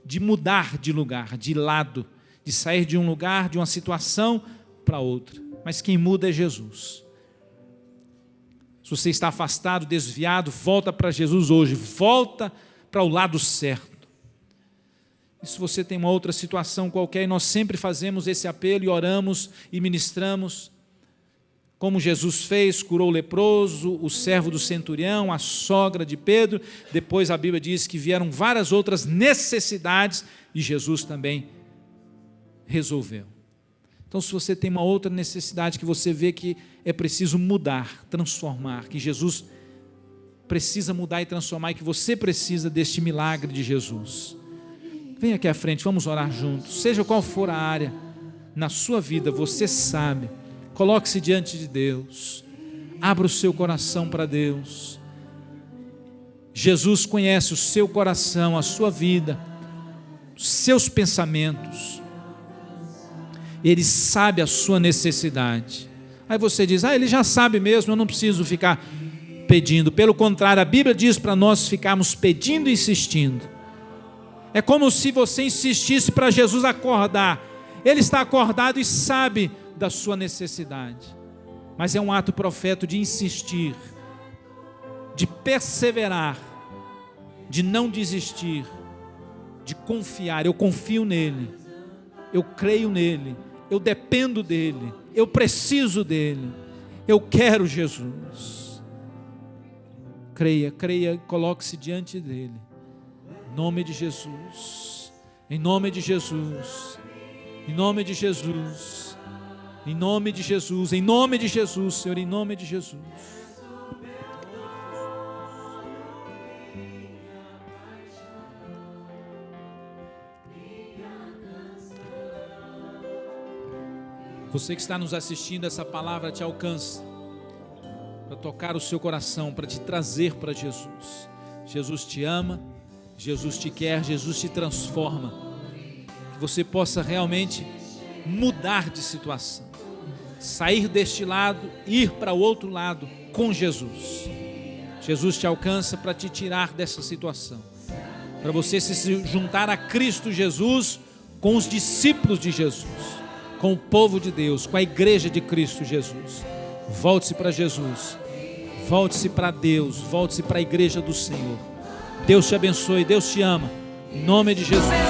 de mudar de lugar, de lado, de sair de um lugar, de uma situação para outra. Mas quem muda é Jesus. Se você está afastado, desviado, volta para Jesus hoje, volta para o lado certo. E se você tem uma outra situação qualquer, nós sempre fazemos esse apelo e oramos e ministramos, como Jesus fez, curou o leproso, o servo do centurião, a sogra de Pedro. Depois a Bíblia diz que vieram várias outras necessidades e Jesus também resolveu. Então, se você tem uma outra necessidade que você vê que é preciso mudar, transformar, que Jesus precisa mudar e transformar, e que você precisa deste milagre de Jesus, vem aqui à frente, vamos orar juntos. Seja qual for a área na sua vida, você sabe. Coloque-se diante de Deus, abra o seu coração para Deus. Jesus conhece o seu coração, a sua vida, os seus pensamentos. Ele sabe a sua necessidade. Aí você diz, ele já sabe mesmo, eu não preciso ficar pedindo. Pelo contrário, a Bíblia diz para nós ficarmos pedindo e insistindo. É como se você insistisse para Jesus acordar. Ele está acordado e sabe da sua necessidade, mas é um ato profético de insistir, de perseverar, de não desistir, de confiar. Eu confio nele, eu creio nele, eu dependo dele, eu preciso dele, eu quero Jesus. Creia, coloque-se diante dele, em nome de Jesus, em nome de Jesus, em nome de Jesus. Em nome de Jesus, em nome de Jesus, Senhor, em nome de Jesus. Você que está nos assistindo, essa palavra te alcança para tocar o seu coração, para te trazer para Jesus. Jesus te ama, Jesus te quer, Jesus te transforma. Que você possa realmente mudar de situação. Sair deste lado, ir para o outro lado com Jesus. Jesus te alcança para te tirar dessa situação, para você se juntar a Cristo Jesus com os discípulos de Jesus, com o povo de Deus, com a igreja de Cristo Jesus. Volte-se para Jesus, volte-se para Deus, volte-se para a igreja do Senhor. Deus te abençoe, Deus te ama, em nome de Jesus.